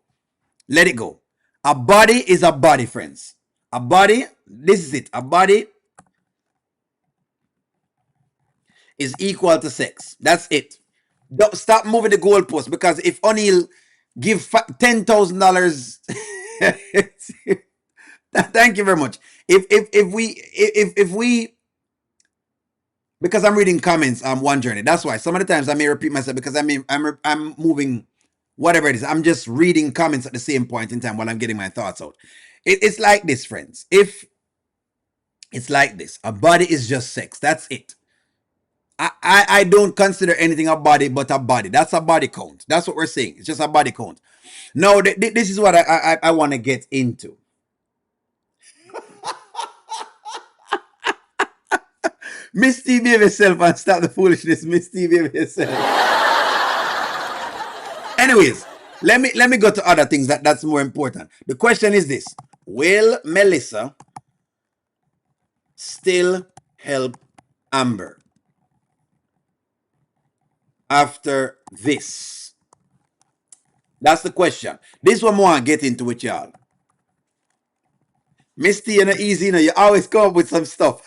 Let it go. A body is a body, friends. A body. This is it. A body is equal to sex. That's it. Don't stop moving the goalpost, because if O'Neal give $10,000, thank you very much. If we because I'm reading comments on one journey. That's why some of the times I may repeat myself, because I'm moving whatever it is. I'm just reading comments at the same point in time while I'm getting my thoughts out. It's like this, friends. If it's like this, a body is just sex. That's it. I don't consider anything a body but a body. That's a body count. That's what we're saying. It's just a body count. No, this is what I want to get into. Miss T, behave yourself and stop the foolishness. Miss T, behave yourself. Anyways, let me go to other things that's more important. The question is this: will Melissa still help Amber after this? That's the question. This one more I get into with y'all. Miss T, you're not easy, you know. You always come up with some stuff.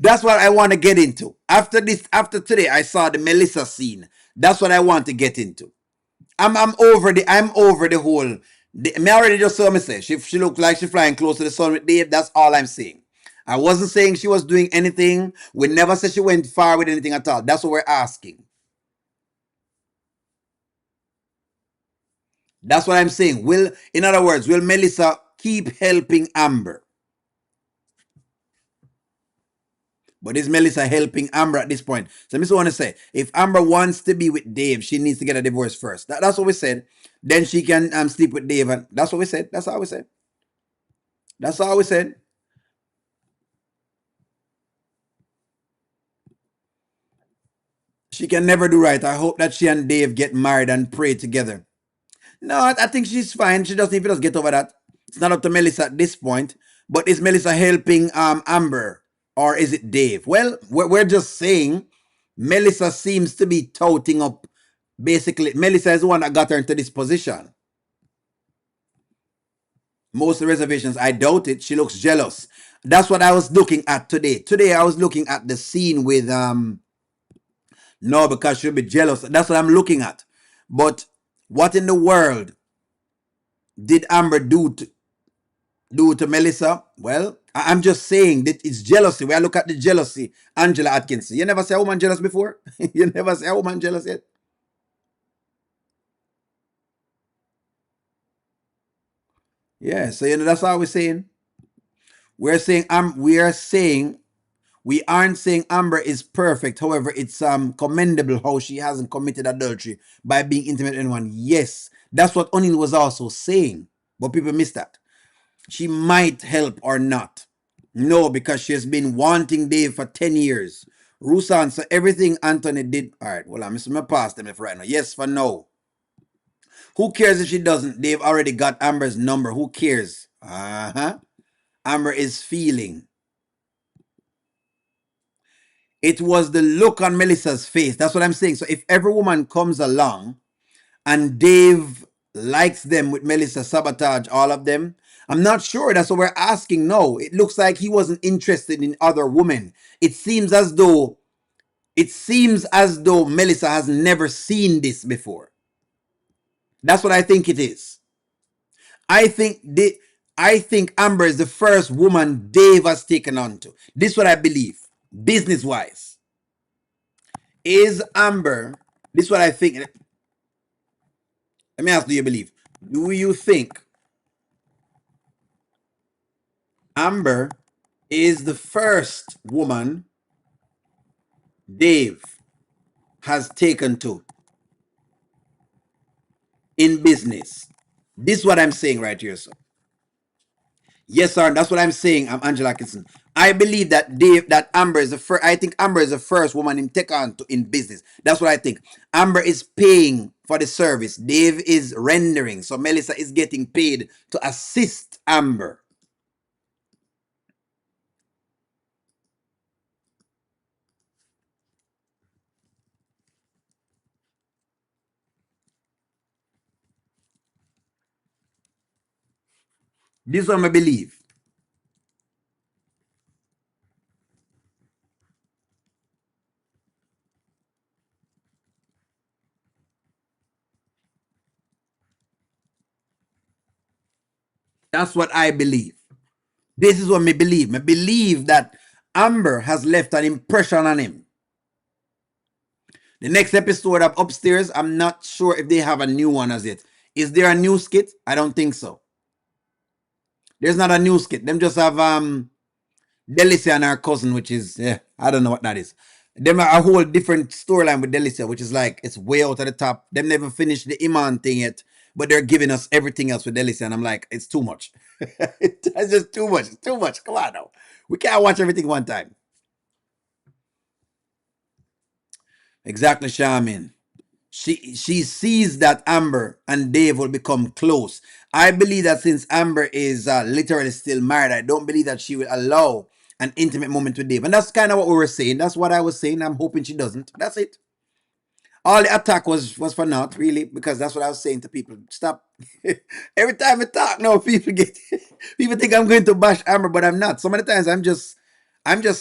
That's what I want to get into. After today, I saw the Melissa scene. That's what I want to get into. I'm over the whole. Me already just saw me say she looked like she flying close to the sun with Dave. That's all I'm saying. I wasn't saying she was doing anything. We never said she went far with anything at all. That's what we're asking. That's what I'm saying. In other words, will Melissa keep helping Amber? But is Melissa helping Amber at this point? So I just want to say, if Amber wants to be with Dave, she needs to get a divorce first. That's what we said. Then she can sleep with Dave. And that's what we said. That's all we said. That's all we said. She can never do right. I hope that she and Dave get married and pray together. No, I think she's fine. She doesn't even just get over that. It's not up to Melissa at this point. But is Melissa helping Amber, or is it Dave? Well, we're just saying Melissa seems to be touting up. Basically, Melissa is the one that got her into this position. Most of the reservations, I doubt it. She looks jealous. That's what I was looking at today. Today I was looking at the scene with no, because she'll be jealous. That's what I'm looking at. But what in the world did Amber do to Melissa? Well, I'm just saying that it's jealousy. When I look at the jealousy, Angela Atkinson. You never say a woman jealous before? You never say a woman jealous yet? Yeah, so that's all we're saying. We aren't saying Amber is perfect. However, it's commendable how she hasn't committed adultery by being intimate with anyone. Yes, that's what O'Neal was also saying. But people miss that. She might help or not. No, because she has been wanting Dave for 10 years. Rusan, so everything Anthony did. All right, well, I'm going to pass them right now. Yes for no. Who cares if she doesn't? Dave already got Amber's number. Who cares? Amber is feeling. It was the look on Melissa's face. That's what I'm saying. So if every woman comes along and Dave likes them with Melissa, sabotage all of them, I'm not sure. That's what we're asking. No, it looks like he wasn't interested in other women. It seems as though Melissa has never seen this before. That's what I think it is. I think Amber is the first woman Dave has taken on to. This is what I believe, business-wise. Is Amber, this is what I think. Let me ask, do you believe? Do you think Amber is the first woman Dave has taken to in business? This is what I'm saying right here, sir. Yes, sir. That's what I'm saying. I'm Angela Atkinson. I believe that Amber is the first. I think Amber is the first woman in take on in business. That's what I think. Amber is paying for the service. Dave is rendering. So Melissa is getting paid to assist Amber. This one I believe. That's what I believe. This is what me believe. Me believe that Amber has left an impression on him. The next episode of Upstairs, I'm not sure if they have a new one as yet. Is there a new skit? I don't think so. There's not a new skit. Them just have Delicia and her cousin, which is I don't know what that is. Them are a whole different storyline with Delicia, which is like it's way out of the top. Them never finished the Iman thing yet, but they're giving us everything else with Delicia, and I'm like, it's too much. It's just too much. It's too much. Come on now. We can't watch everything one time. Exactly, Shaman. She sees that Amber and Dave will become close. I believe that since Amber is literally still married, I don't believe that she will allow an intimate moment with Dave. And that's kind of what we were saying. That's what I was saying. I'm hoping she doesn't. That's it. All the attack was for naught, really, because that's what I was saying to people. Stop. Every time I talk, no, people get people think I'm going to bash Amber, but I'm not. Some of the times I'm just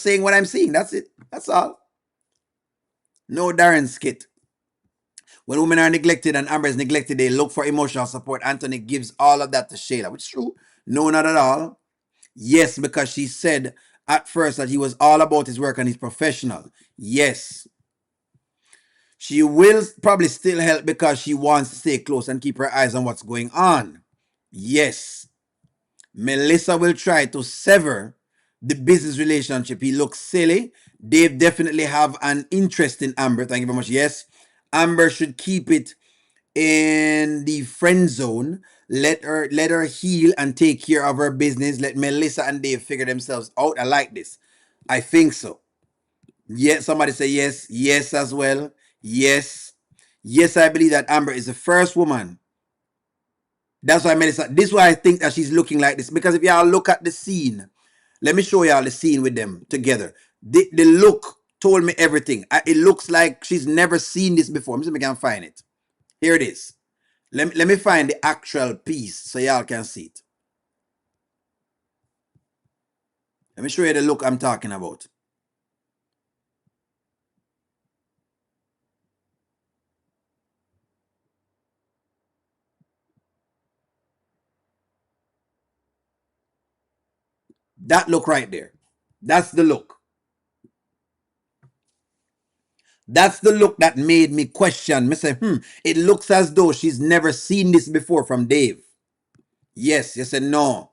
saying what I'm seeing. That's it. That's all. No Darren skit. When women are neglected and Amber is neglected, they look for emotional support. Anthony gives all of that to Shayla, which is true. No, not at all. Yes, because she said at first that he was all about his work and he's professional. Yes. She will probably still help because she wants to stay close and keep her eyes on what's going on. Yes. Melissa will try to sever the business relationship. He looks silly. Dave definitely have an interest in Amber. Thank you very much. Yes. Amber should keep it in the friend zone. Let her heal and take care of her business. Let Melissa and Dave figure themselves out. I like this. I think so. Yes, somebody say yes. Yes as well. Yes. Yes, I believe that Amber is the first woman. That's why Melissa, this is why I think that she's looking like this. Because if y'all look at the scene, let me show y'all the scene with them together. The look told me everything. It looks like she's never seen this before. Let me see if I can find it. Here it is. Let me find the actual piece so y'all can see it. Let me show you the look I'm talking about. That look right there. That's the look. That's the look that made me question. Me say, it looks as though she's never seen this before from Dave. Yes, you said no.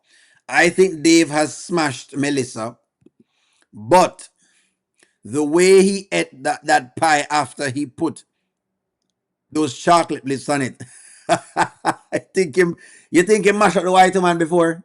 I think Dave has smashed Melissa, but the way he ate that pie after he put those chocolate blips on it, I think you think he mashed up the white man before?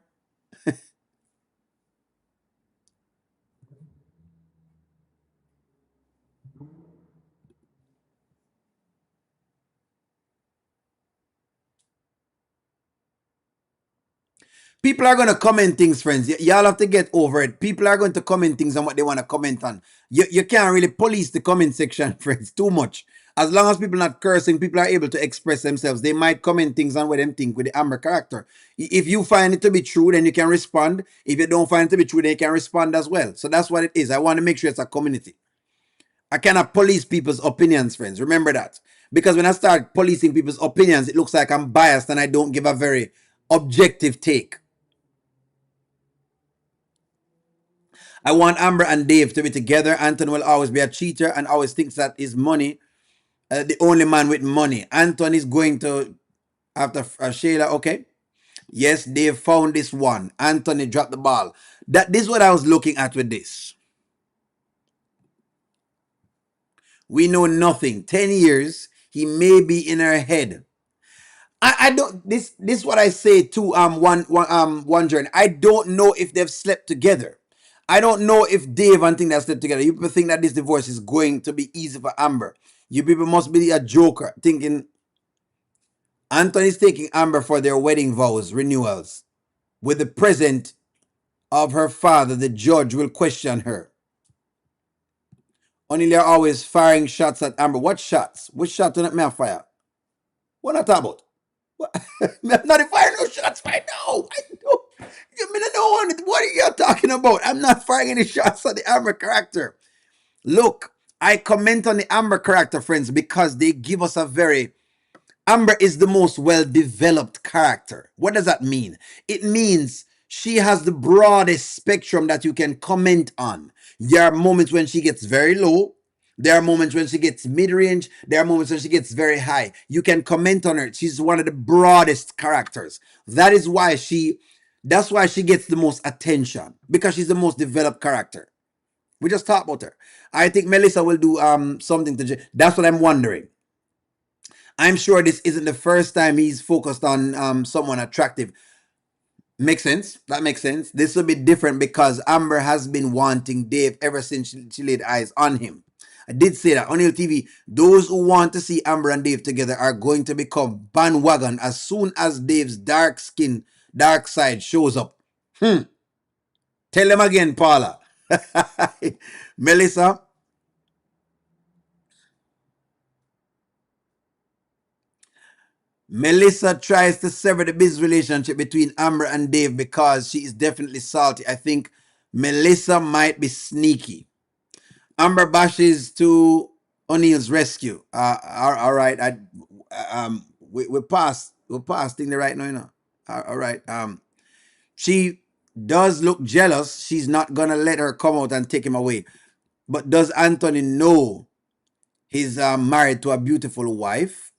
People are going to comment things, friends. Y'all have to get over it. People are going to comment things on what they want to comment on. You can't really police the comment section, friends, too much. As long as people are not cursing, people are able to express themselves. They might comment things on what they think with the Amber character. If you find it to be true, then you can respond. If you don't find it to be true, then you can respond as well. So that's what it is. I want to make sure it's a community. I cannot police people's opinions, friends. Remember that. Because when I start policing people's opinions, it looks like I'm biased and I don't give a very objective take. I want Amber and Dave to be together. Anthony will always be a cheater and always thinks that his money, the only man with money. Anthony is going to, after Shayla, okay. Yes, Dave found this one. Anthony dropped the ball. This is what I was looking at with this. We know nothing. 10 years, he may be in her head. I don't, this is what I say to one journey. I don't know if they've slept together. I don't know if Dave and thing that slept together. You people think that this divorce is going to be easy for Amber. You people must be a joker thinking Anthony's taking Amber for their wedding vows, renewals. With the present of her father, the judge will question her. Only they're always firing shots at Amber. What shots? Which shot did not fire? What not talk about? What? I'm not firing no shots right now. I know. You mean I don't want it? What are you talking about? I'm not firing any shots at the Amber character. Look, I comment on the Amber character, friends, because they give us a very Amber is the most well developed character. What does that mean? It means she has the broadest spectrum that you can comment on. There are moments when she gets very low. There are moments when she gets mid range. There are moments when she gets very high. You can comment on her. She's one of the broadest characters. That's why she gets the most attention because she's the most developed character. We just talked about her. I think Melissa will do something to. That's what I'm wondering. I'm sure this isn't the first time he's focused on someone attractive. Makes sense. That makes sense. This will be different because Amber has been wanting Dave ever since she laid eyes on him. I did say that on TV. Those who want to see Amber and Dave together are going to become bandwagon as soon as Dave's dark skin, dark side shows up. Tell them again, Paula. Melissa. Melissa tries to sever the business relationship between Amber and Dave because she is definitely salty. I think Melissa might be sneaky. Amber bashes to O'Neill's rescue. All right. We passed. We're passing the right now, you know. All right. She does look jealous. She's not gonna let her come out and take him away. But does Anthony know he's married to a beautiful wife?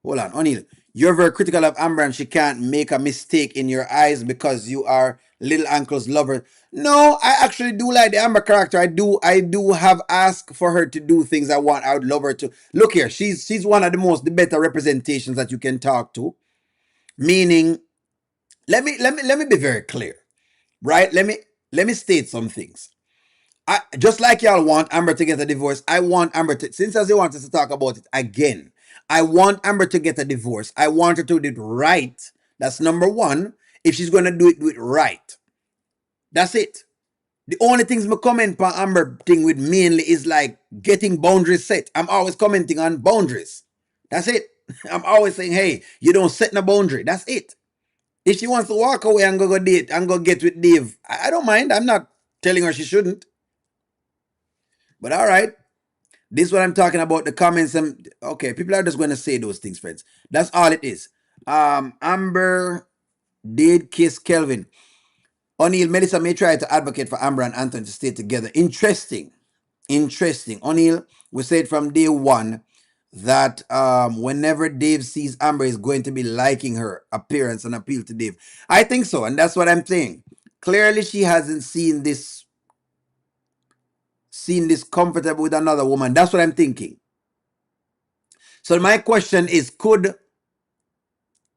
Hold on, O'Neill. You're very critical of Amber and she can't make a mistake in your eyes because you are little uncle's lover. No, I actually do like the Amber character. I do have asked for her to do things I would love her to. Look here, she's one of the better representations that you can talk to. Meaning, let me be very clear. Right? Let me state some things. I just like y'all want Amber to get a divorce. I want Amber to, since as you want us to talk about it again, I want Amber to get a divorce. I want her to do it right. That's number one. If she's gonna do it right. That's it. The only things me comment on Amber thing with mainly is like getting boundaries set. I'm always commenting on boundaries. That's it. I'm always saying, hey, you don't set no boundary. That's it. If she wants to walk away and go date and go get with Dave, I don't mind. I'm not telling her she shouldn't. But all right. This is what I'm talking about. The comments. Okay, people are just going to say those things, friends. That's all it is. Amber did kiss Kelvin. O'Neill, Melissa may try to advocate for Amber and Anthony to stay together. Interesting. O'Neill, we said from day one that whenever Dave sees Amber, he's going to be liking her appearance and appeal to Dave. I think so, and that's what I'm saying. Clearly, she hasn't seen this comfortable with another woman. That's what I'm thinking. So my question is,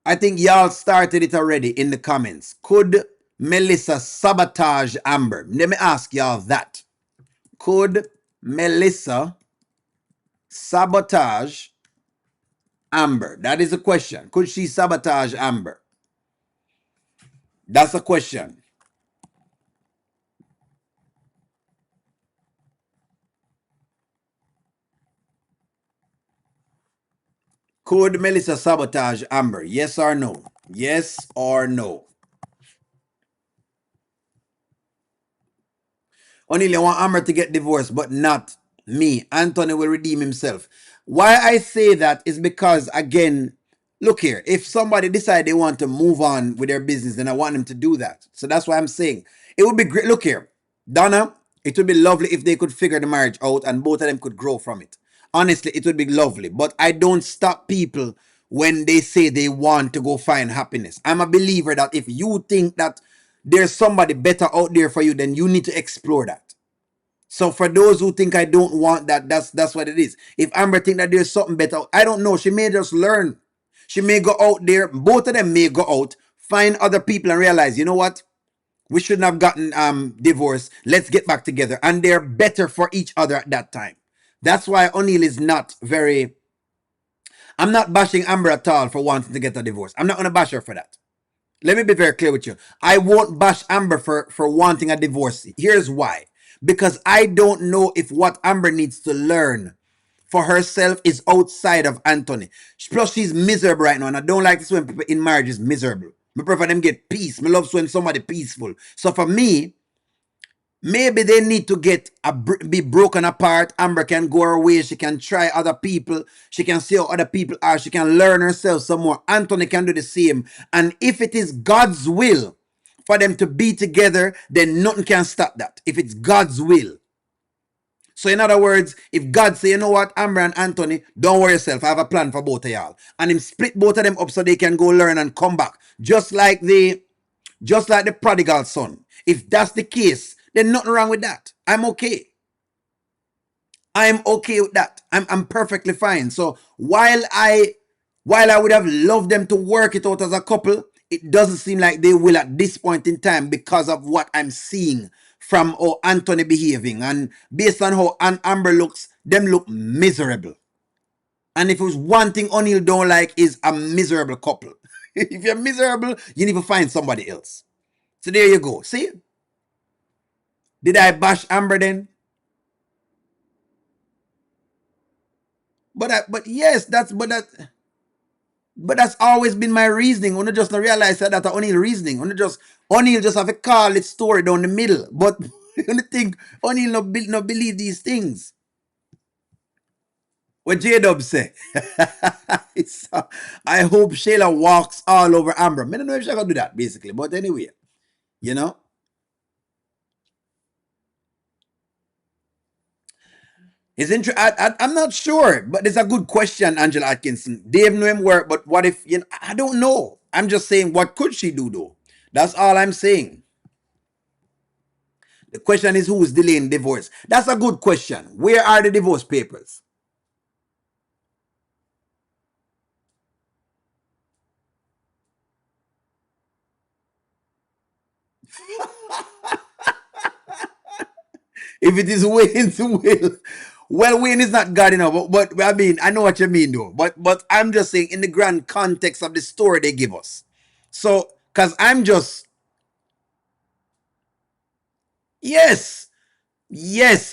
I think y'all started it already in the comments. Could Melissa sabotage Amber? Let me ask y'all that. Could Melissa sabotage Amber? That is a question. Could she sabotage Amber? That's a question. Could Melissa sabotage Amber? Yes or no? Yes or no? O'Neill, I want Amber to get divorced, but not me. Anthony will redeem himself. Why I say that is because, again, look here. If somebody decide they want to move on with their business, then I want them to do that. So that's why I'm saying it would be great. Look here, Donna, it would be lovely if they could figure the marriage out and both of them could grow from it. Honestly, it would be lovely. But I don't stop people when they say they want to go find happiness. I'm a believer that if you think that there's somebody better out there for you, then you need to explore that. So for those who think I don't want that, that's what it is. If Amber think that there's something better, I don't know. She may just learn. She may go out there. Both of them may go out, find other people and realize, you know what? We shouldn't have gotten divorced. Let's get back together. And they're better for each other at that time. That's why O'Neill is not very... I'm not bashing Amber at all for wanting to get a divorce. I'm not going to bash her for that. Let me be very clear with you. I won't bash Amber for wanting a divorce. Here's why. Because I don't know if what Amber needs to learn for herself is outside of Anthony. Plus, she's miserable right now. And I don't like this when people in marriage is miserable. Me prefer them get peace. Me love when somebody peaceful. So for me, maybe they need to be broken apart. Amber can go her way. She can try other people. She can see how other people are. She can learn herself some more. Anthony can do the same. And if it is God's will for them to be together, then nothing can stop that. If it's God's will. So in other words, if God say, you know what, Amber and Anthony, don't worry yourself. I have a plan for both of y'all. And him split both of them up so they can go learn and come back. Just like the prodigal son. If that's the case, then nothing wrong with that. I'm okay. I'm okay with that. I'm perfectly fine. So while I would have loved them to work it out as a couple, it doesn't seem like they will at this point in time because of what I'm seeing from how Anthony behaving. And based on how Amber looks, them look miserable. And if it was one thing O'Neal don't like is a miserable couple. If you're miserable, you need to find somebody else. So there you go. See? Did I bash Amber then? But yes, that's always been my reasoning. I just not realize that O'Neal reasoning. O'Neal just have a call its story down the middle. But you think O'Neal not believe these things. What J-Dub say? I hope Shayla walks all over Amber. I don't know if she can do that, basically. But anyway, you know. I'm not sure, but it's a good question, Angela Atkinson. Dave know him work, but what if, I don't know. I'm just saying, what could she do though? That's all I'm saying. The question is, who is delaying divorce? That's a good question. Where are the divorce papers? If it is Wayne's will. Well, Wayne is not God enough, but I mean, I know what you mean though. But I'm just saying in the grand context of the story they give us. So, because I'm just, yes,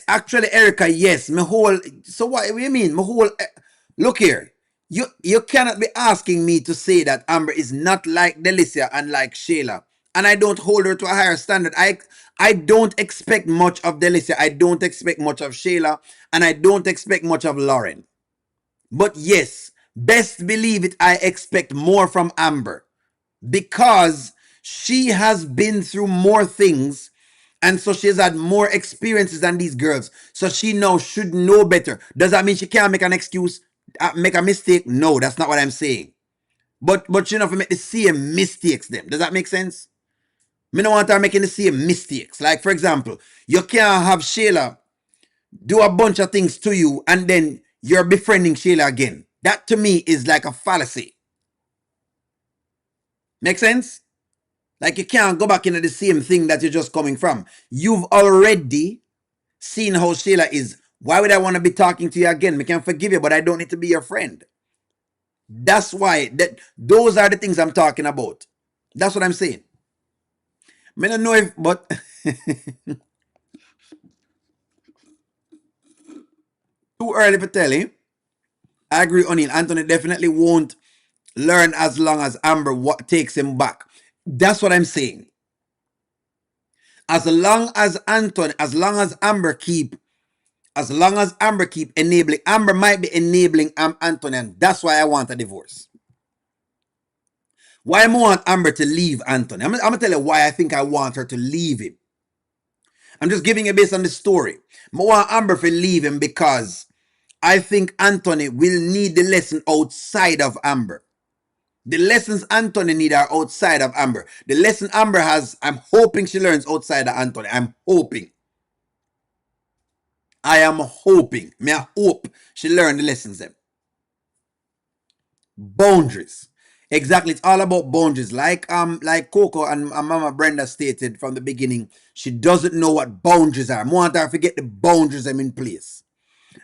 actually, Erica, yes. So what do you mean? Look here. You cannot be asking me to say that Amber is not like Delicia and like Shayla. And I don't hold her to a higher standard. I don't expect much of Delicia. I don't expect much of Shayla. And I don't expect much of Lauren. But yes, best believe it, I expect more from Amber. Because she has been through more things. And so she's had more experiences than these girls. So she now should know better. Does that mean she can't make an excuse, make a mistake? No, that's not what I'm saying. But she not make the same mistakes them. Does that make sense? Me don't want her making the same mistakes. Like, for example, you can't have Shayla do a bunch of things to you and then you're befriending Shayla again. That to me is like a fallacy. Make sense? Like you can't go back into the same thing that you're just coming from. You've already seen how Shayla is. Why would I want to be talking to you again? I can forgive you, but I don't need to be your friend. That's why those are the things I'm talking about. That's what I'm saying. I don't know if, but too early for telling. I agree, O'Neal. Anthony definitely won't learn as long as Amber takes him back. That's what I'm saying. As long as Amber keep enabling, Amber might be enabling Anthony, and that's why I want a divorce. Why I want Amber to leave Anthony? I'm gonna tell you why I think I want her to leave him. I'm just giving you based on the story. I want Amber to leave him because I think Anthony will need the lesson outside of Amber. The lessons Anthony need are outside of Amber. The lesson Amber has, I'm hoping she learns outside of Anthony. I'm hoping. I am hoping. I hope she learn the lessons them. Boundaries. Exactly. It's all about boundaries. Like Coco and Mama Brenda stated from the beginning, she doesn't know what boundaries are. I want her to get the boundaries them in place.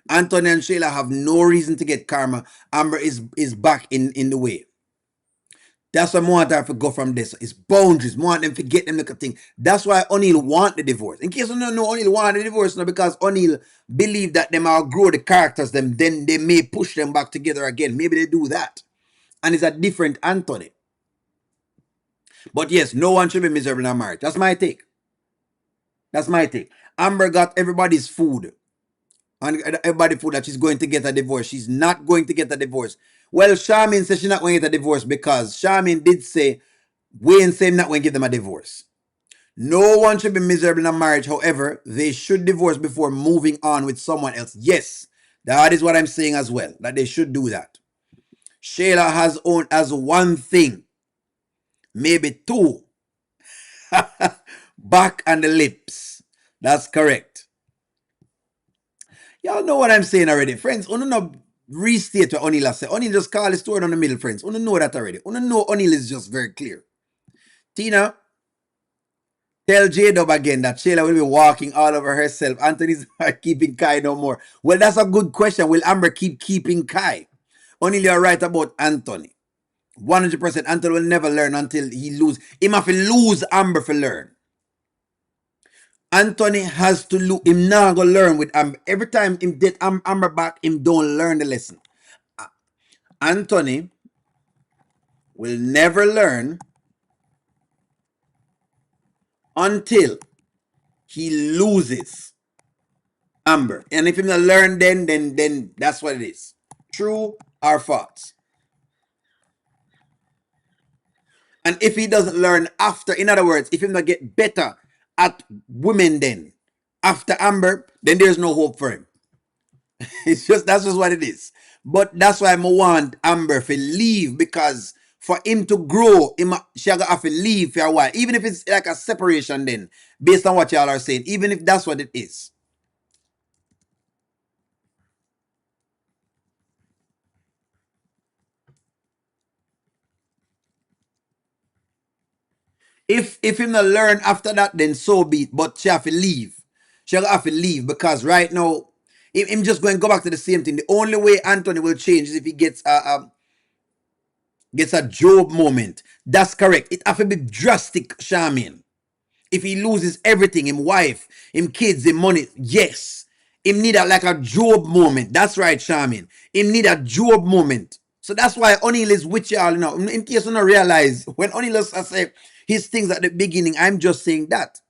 Anthony and Shayla have no reason to get karma. Amber is back in the way. That's why I want her to go from this. It's boundaries. I want them to get them look at thing. That's why O'Neal want the divorce. In case you don't know, O'Neal want the divorce now because O'Neal believe that them outgrow the characters, then they may push them back together again. Maybe they do that. And it's a different Anthony. But yes, no one should be miserable in a marriage. That's my take. That's my take. Amber got everybody's food. And everybody food that she's going to get a divorce. She's not going to get a divorce. Well, Charmaine says she's not going to get a divorce because Charmaine did say Wayne said not going to give them a divorce. No one should be miserable in a marriage. However, they should divorce before moving on with someone else. Yes, that is what I'm saying as well. That they should do that. Shayla has owned as one thing, maybe two. Back and the lips. That's correct. Y'all know what I'm saying already. Friends, uno no restate what O'Neill said. O'Neill just call the story on the middle, friends. Uno know that already. Uno know O'Neill is just very clear. Tina, tell J-Dub again that Shayla will be walking all over herself. Anthony's not keeping Kai no more. Well, that's a good question. Will Amber keeping Kai? O'Neill, you're right about Anthony. 100%. Anthony will never learn until he lose. He have to lose Amber for learn. Anthony has to lose. Him now go learn with Amber. Every time him get Amber back, him don't learn the lesson. Anthony will never learn until he loses Amber. And if him not learn then that's what it is. True or false. And if he doesn't learn after, in other words, if he not get better at women then, after Amber, then there's no hope for him. It's just, that's just what it is. But that's why I want Amber to leave, because for him to grow, she gonna have to leave for a while. Even if it's like a separation then, based on what y'all are saying, even if that's what it is. If him not learn after that, then so be it. But she have to leave. She have to leave, because right now, him just going to go back to the same thing. The only way Anthony will change is if he gets a Job moment. That's correct. It have to be drastic, Charmaine. If he loses everything, him wife, him kids, him money, yes. Him need like a Job moment. That's right, Charmaine. Him need a Job moment. So that's why O'Neill is with y'all now. In case you don't realize, when O'Neill say his things at the beginning, I'm just saying that.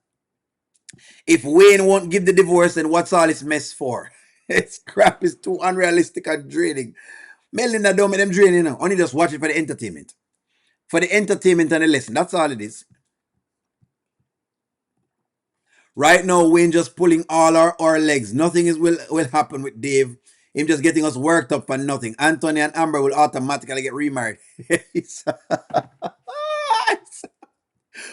If Wayne won't give the divorce, then what's all this mess for? It's crap is too unrealistic and draining. Melinda don't make them draining, you know. Only just watch it for the entertainment. For the entertainment and the lesson. That's all it is. Right now, Wayne just pulling all our legs. Nothing will happen with Dave. Him just getting us worked up for nothing. Anthony and Amber will automatically get remarried.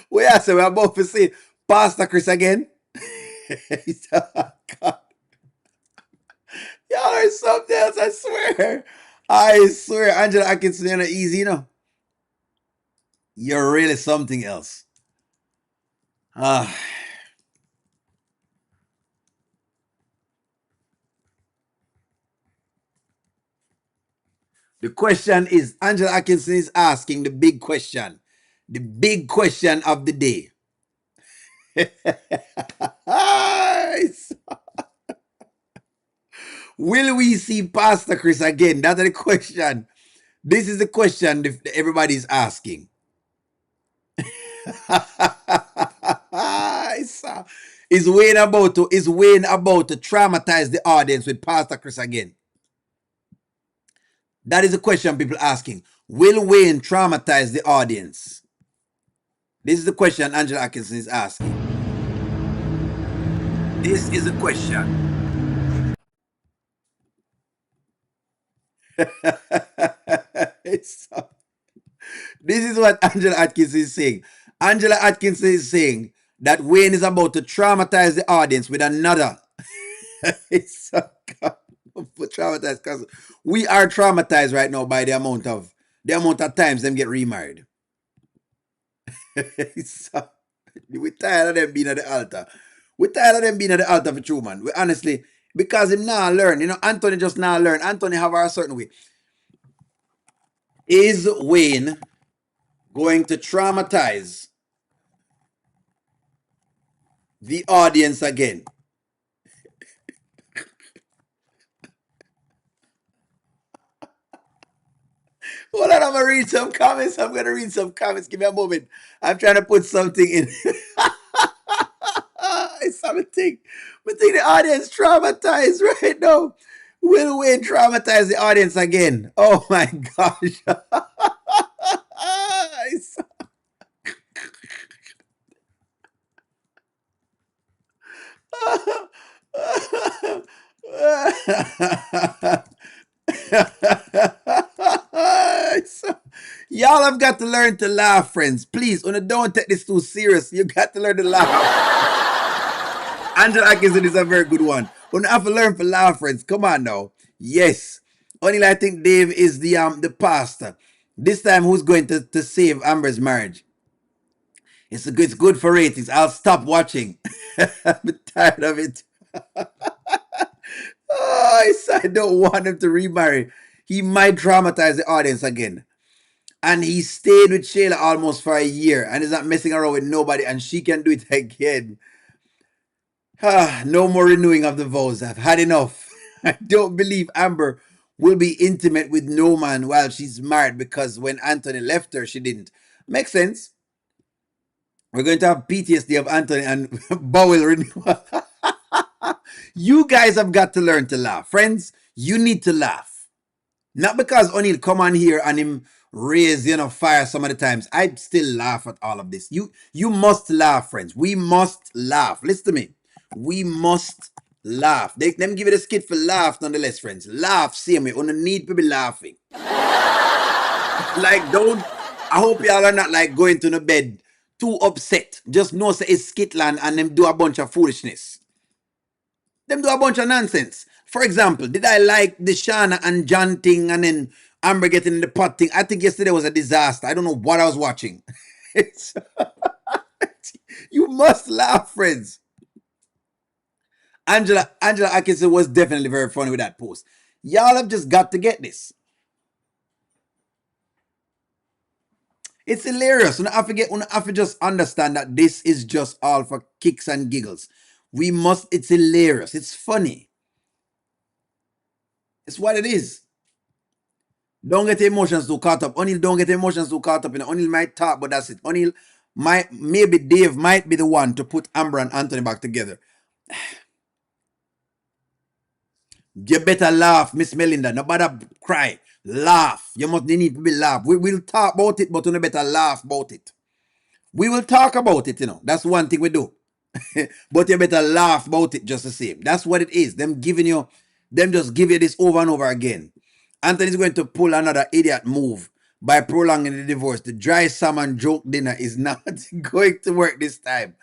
We are so we're about to see Pastor Chris again. God. Y'all are something else, I swear. I swear, Angela Atkinson, you're not easy, you know. You're really something else. The question is, Angela Atkinson is asking the big question. The big question of the day. Will we see Pastor Chris again? That's the question. This is the question everybody's asking. Is Wayne about to traumatize the audience with Pastor Chris again? That is the question people asking. Will Wayne traumatize the audience? This is the question Angela Atkinson is asking. This is the question. This is what Angela Atkinson is saying. Angela Atkinson is saying that Wayne is about to traumatize the audience with another. It's so traumatized, because we are traumatized right now by the amount of times them get remarried. We're tired of them being at the altar. We're tired of them being at the altar for true, man. We honestly, because him now learn. You know, Anthony just now learn. Anthony have a certain way. Is Wayne going to traumatize the audience again? Hold on, I'm gonna read some comments. I'm gonna read some comments. Give me a moment. I'm trying to put something in. It's something. But think the audience traumatized right now. Will Wayne traumatize the audience again? Oh my gosh. Y'all have got to learn to laugh, friends. Please, don't take this too serious. You got to learn to laugh. Angela Atkinson is a very good one. You have to learn to laugh, friends. Come on now. Yes. Only I think Dave is the pastor. This time, who's going to save Amber's marriage? It's good for ratings. I'll stop watching. I'm tired of it. Oh, I don't want him to remarry. He might traumatize the audience again. And he stayed with Shayla almost for a year and is not messing around with nobody, and she can do it again. No more renewing of the vows. I've had enough. I don't believe Amber will be intimate with no man while she's married, because when Anthony left her, she didn't. Makes sense. We're going to have PTSD of Anthony and bowel renewal. You guys have got to learn to laugh. Friends, you need to laugh. Not because O'Neill come on here and him raise, fire some of the times. I still laugh at all of this. You must laugh, friends. We must laugh. Listen to me. We must laugh. Them give it a skit for laugh nonetheless, friends. Laugh, same way. On the need to be laughing. Like, I hope y'all are not like going to the bed too upset. Just know say it's Skitland and them do a bunch of foolishness. Them do a bunch of nonsense. For example, did I like the Shana and John thing and then Amber getting in the pot thing? I think yesterday was a disaster. I don't know what I was watching. You must laugh, friends. Angela Atkinson was definitely very funny with that post. Y'all have just got to get this. It's hilarious. I have to just understand that this is just all for kicks and giggles. It's hilarious. It's funny. It's what it is. Don't get emotions too caught up. O'Neill, don't get emotions too caught up. O'Neill might talk, but that's it. O'Neill maybe Dave might be the one to put Amber and Anthony back together. You better laugh, Miss Melinda. No matter cry. Laugh. You need to be laugh. We'll talk about it, but you better laugh about it. We will talk about it, That's one thing we do. But you better laugh about it just the same. That's what it is. Them just give you this over and over again. Anthony's going to pull another idiot move by prolonging the divorce. The dry salmon joke dinner is not going to work this time.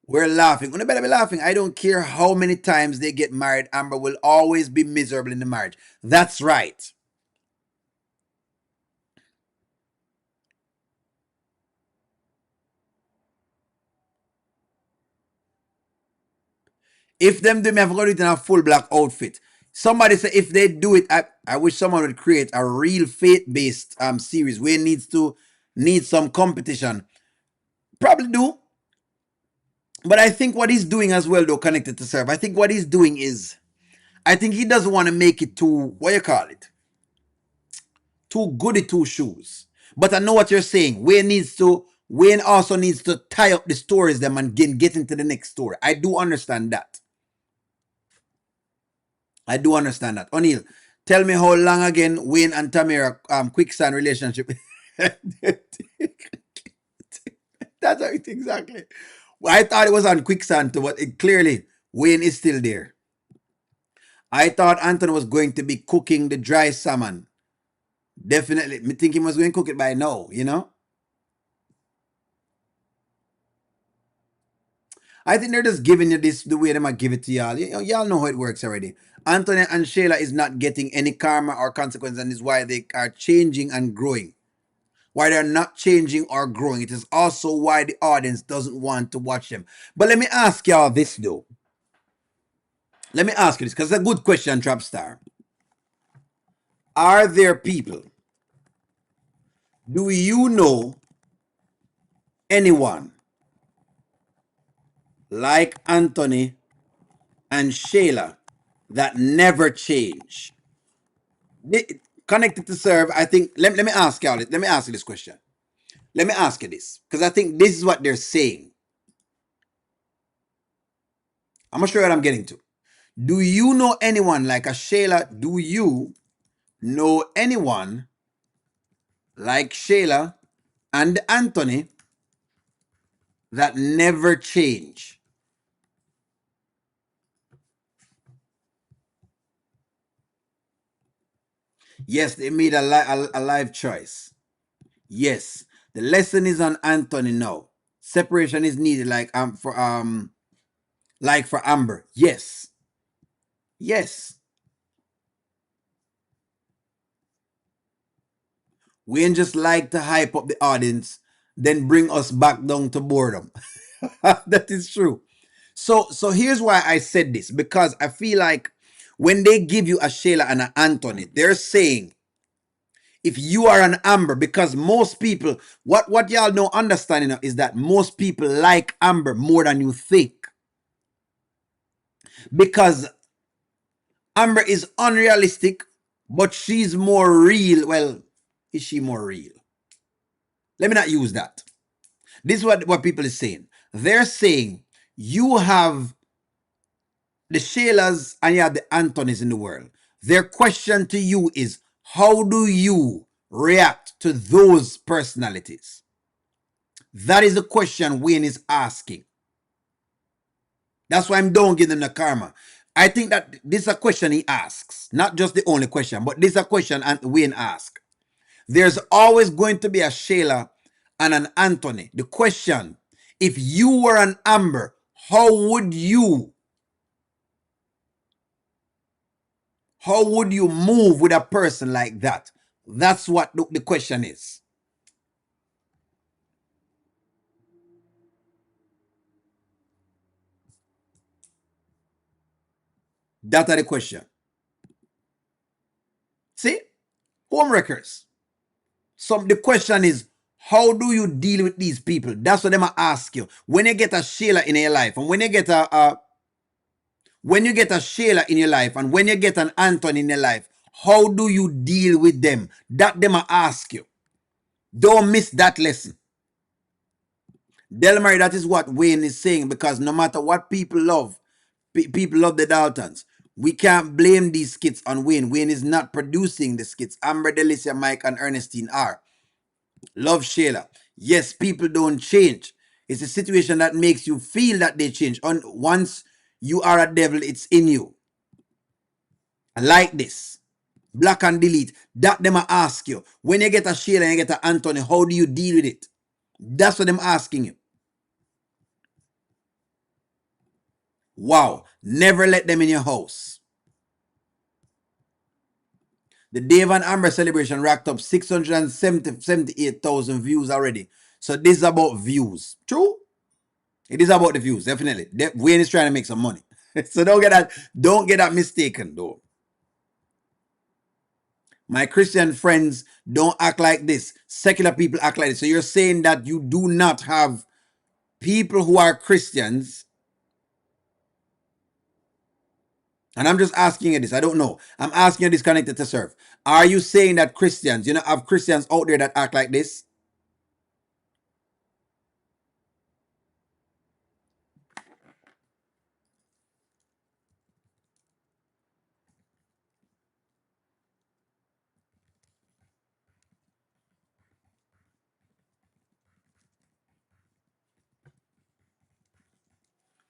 We're laughing. You better be laughing. I don't care how many times they get married. Amber will always be miserable in the marriage. That's right. If them do me, I've got it in a full black outfit. Somebody say if they do it, I wish someone would create a real faith-based series where it needs some competition. Probably do. But I think what he's doing as well, though, connected to serve, I think what he's doing is, I think he doesn't want to make it too, what you call it? Too goody two shoes. But I know what you're saying. Wayne also needs to tie up the stories them and get into the next story. I do understand that. O'Neill, tell me how long again Wayne and Tamara quicksand relationship. That's it, exactly. I thought it was on quicksand too, but clearly Wayne is still there. I thought Anthony was going to be cooking the dry salmon. Definitely. Me think he was going to cook it by now, I think they're just giving you this the way they might give it to y'all. Y'all know how it works already. Anthony and Shayla is not getting any karma or consequence, and is why they are changing and growing. Why they're not changing or growing. It is also why the audience doesn't want to watch them. But let me ask y'all this though. Let me ask you this, because it's a good question, Trapstar. Are there people? Do you know anyone like Anthony and Shayla that never change? connected to serve, I think, let me ask y'all, let me ask you this question. Let me ask you this, because I think this is what they're saying. I'm not sure what I'm getting to. Do you know anyone like a Shayla? Do you know anyone like Shayla and Anthony that never change? Yes, they made a life choice. Yes, the lesson is on Anthony now. Separation is needed, like for Amber. Yes, yes. We ain't just like to hype up the audience, then bring us back down to boredom. That is true. So here's why I said this, because I feel like when they give you a Shayla and an Anthony, they're saying if you are an Amber, because most people, what y'all don't understand is that most people like Amber more than you think. Because Amber is unrealistic, but she's more real. Well, is she more real? Let me not use that. This is what people are saying. They're saying you have the Shaylas and you have the Anthonys in the world. Their question to you is, how do you react to those personalities? That is the question Wayne is asking. That's why I'm don't give them the karma. I think that this is a question he asks. Not just the only question, but this is a question Wayne asks. There's always going to be a Shayla and an Anthony. The question, if you were an Amber, how would you move with a person like that? That's what the question is. That's the question. See? Homewreckers. So the question is, how do you deal with these people? That's what they might ask you. When you get a Shayla in your life, and when you get a Shayla in your life, and when you get an Anthony in your life, how do you deal with them? That they might ask you. Don't miss that lesson. Delmary, that is what Wayne is saying, because no matter what people love, people love the Daltons. We can't blame these skits on Wayne. Wayne is not producing the skits. Amber, Delicia, Mike, and Ernestine are. Love Shayla. Yes, people don't change. It's a situation that makes you feel that they change. Once you are a devil, it's in you. I like this. Block and delete. That them ask you. When you get a Shayla and you get an Anthony, how do you deal with it? That's what them asking you. Wow. Never let them in your house. The Dave and Amber celebration racked up 678,000 views already. So this is about views. True? It is about the views, definitely. Wayne is trying to make some money. So don't get that mistaken, though. My Christian friends don't act like this. Secular people act like this. So you're saying that you do not have people who are Christians. And I'm just asking you this. I don't know. I'm asking you this connected to serve. Are you saying that Christians, have Christians out there that act like this?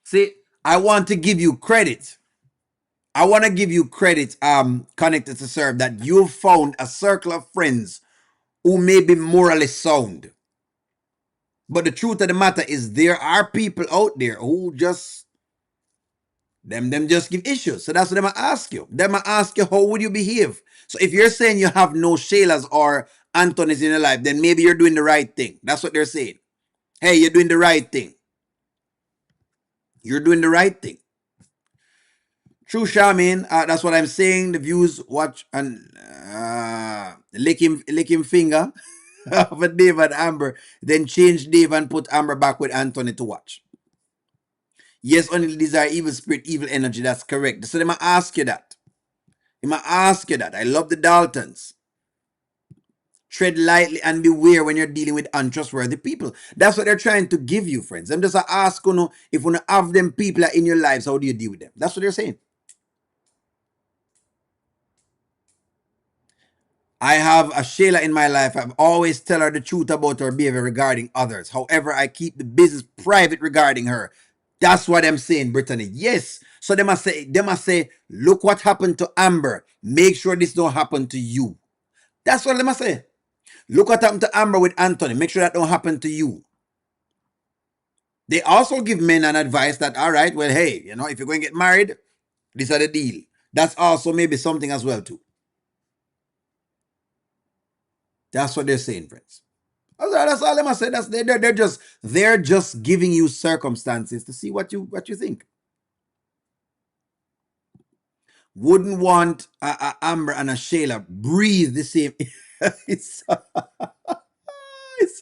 See, I want to give you credit. I want to give you credit, connected to serve, that you've found a circle of friends who may be morally sound. But the truth of the matter is there are people out there who just them just give issues. So that's what they might ask you. They might ask you, how would you behave? So if you're saying you have no Shaylas or Anthony's in your life, then maybe you're doing the right thing. That's what they're saying. Hey, you're doing the right thing. You're doing the right thing. True, Charmaine. That's what I'm saying. The views, watch, and lick him finger for Dave and Amber. Then change Dave and put Amber back with Anthony to watch. Yes, only desire evil spirit, evil energy. That's correct. So they might ask you that. They might ask you that. I love the Daltons. Tread lightly and beware when you're dealing with untrustworthy people. That's what they're trying to give you, friends. I'm just ask you, if you have them people in your lives, how do you deal with them? That's what they're saying. I have a Shayla in my life. I've always tell her the truth about her behavior regarding others. However, I keep the business private regarding her. That's what I'm saying, Brittany. Yes. So they must say, look what happened to Amber. Make sure this don't happen to you. That's what they must say. Look what happened to Amber with Anthony. Make sure that don't happen to you. They also give men an advice that, all right, well, hey, if you're going to get married, this is the deal. That's also maybe something as well, too. That's what they're saying, friends. That's all I must say. They're just giving you circumstances to see what you think. Wouldn't want a Amber and a Shayla breathe the same. it's, it's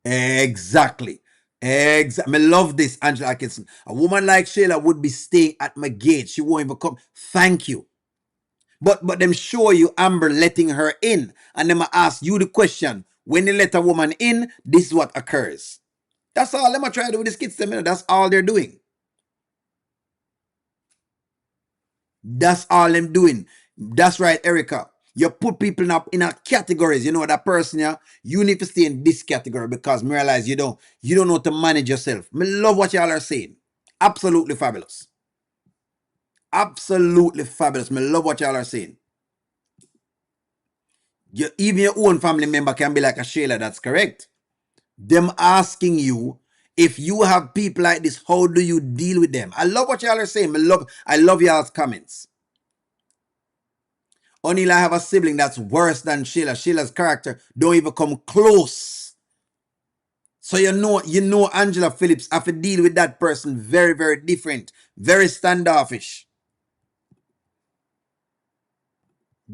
exactly. Exactly. I love this, Angela Atkinson. A woman like Shayla would be staying at my gate. She won't even come. Thank you. But them show you Amber letting her in. And them ask you the question. When you let a woman in, this is what occurs. That's all them try to do with the skits. That's all they're doing. That's all them doing. That's right, Erica. You put people in a categories. That person, yeah, you need to stay in this category because me realize you don't know how to manage yourself. Me love what y'all are saying. Absolutely fabulous. Absolutely fabulous. Me love what y'all are saying. Even your own family member can be like a Shayla. That's correct. Them asking you, if you have people like this, how do you deal with them? I love what y'all are saying. I love y'all's comments. O'Neill, I have a sibling that's worse than Shayla. Shayla's character don't even come close. So you know Angela Phillips have to deal with that person very, very different. Very standoffish.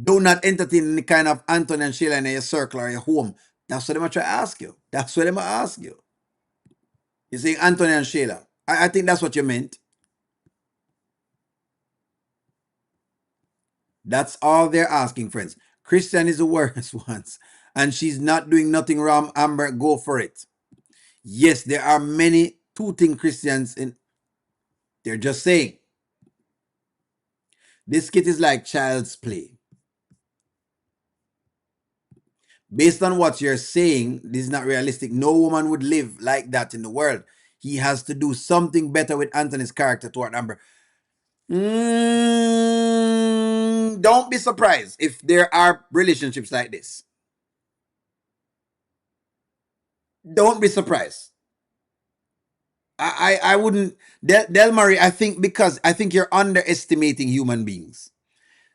Do not entertain any kind of Anthony and Shayla in your circle or your home. That's what they might try to ask you. That's what they might ask you. You're saying Anthony and Shayla. I think that's what you meant. That's all they're asking, friends. Christian is the worst ones. And she's not doing nothing wrong. Amber, go for it. Yes, there are many two-thing Christians in. They're just saying. This kid is like child's play. Based on what you're saying, this is not realistic. No woman would live like that in the world. He has to do something better with Anthony's character toward Amber. Don't be surprised if there are relationships like this. Don't be surprised. I wouldn't. Del Murray, I think you're underestimating human beings.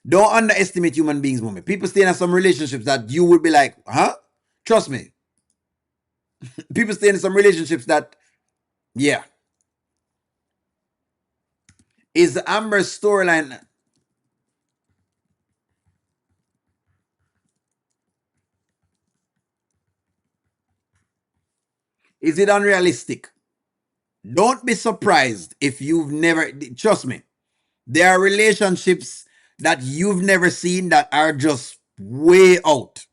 Don't underestimate human beings, mommy. People stay in some relationships that you would be like, huh? Trust me. People stay in some relationships that, yeah. Is the Amber storyline? Is it unrealistic? Don't be surprised if you've never, trust me, there are relationships that you've never seen that are just way out.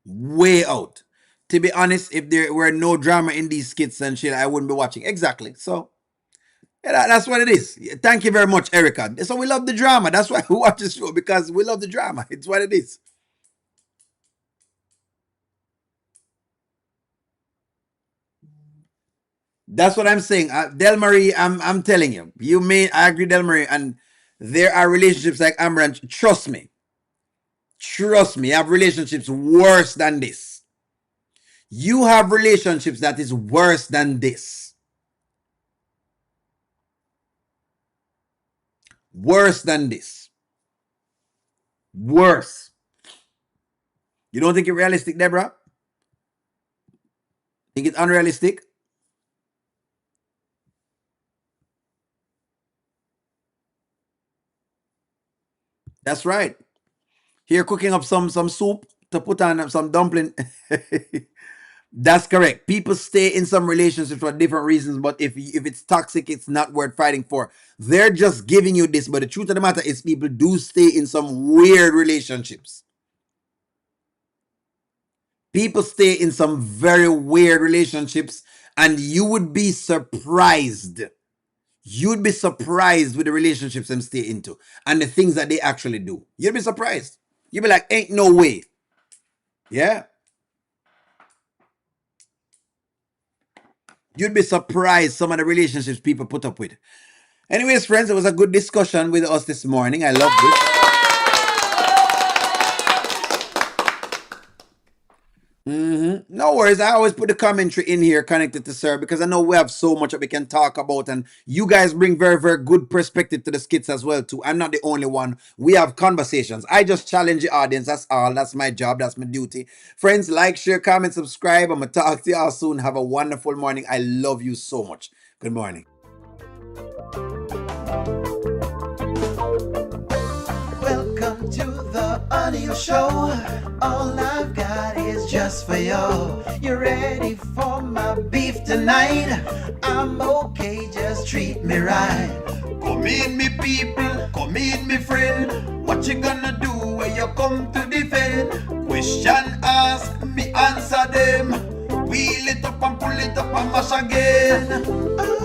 Way out. To be honest, if there were no drama in these skits and shit, I wouldn't be watching. Exactly. So, yeah, that's what it is. Thank you very much, Erica. So we love the drama. That's why we watch the show, because we love the drama. It's what it is. That's what I'm saying. Del Marie, I'm telling you. I agree, Del Marie, and there are relationships like Amber, and trust me. Trust me, I have relationships worse than this. You have relationships that is worse than this. Worse than this. Worse. You don't think it's realistic, Deborah? Think it's unrealistic? That's right. Here cooking up some soup to put on some dumpling. That's correct. People stay in some relationships for different reasons, but if it's toxic, it's not worth fighting for. They're just giving you this, but the truth of the matter is people do stay in some weird relationships. People stay in some very weird relationships, and you would be surprised. You'd be surprised with the relationships them stay into and the things that they actually do. You'd be surprised. You'd be like, ain't no way. Yeah. You'd be surprised some of the relationships people put up with. Anyways, friends, it was a good discussion with us this morning. I love this. No worries. I always put the commentary in here connected to Sir because I know we have so much that we can talk about, and you guys bring very, very good perspective to the skits as well too. I'm not the only one. We have conversations. I just challenge the audience. That's all. That's my job. That's my duty. Friends, like, share, comment, subscribe. I'm gonna talk to y'all soon. Have a wonderful morning. I love you so much. Good morning. Welcome to the audio show. All I've got is just for you. You ready for my beef tonight? I'm okay, just treat me right. Come in, me people, come in, me friend. What you gonna do when you come to defend? Question ask, me answer them. Wheel it up and pull it up and mash again.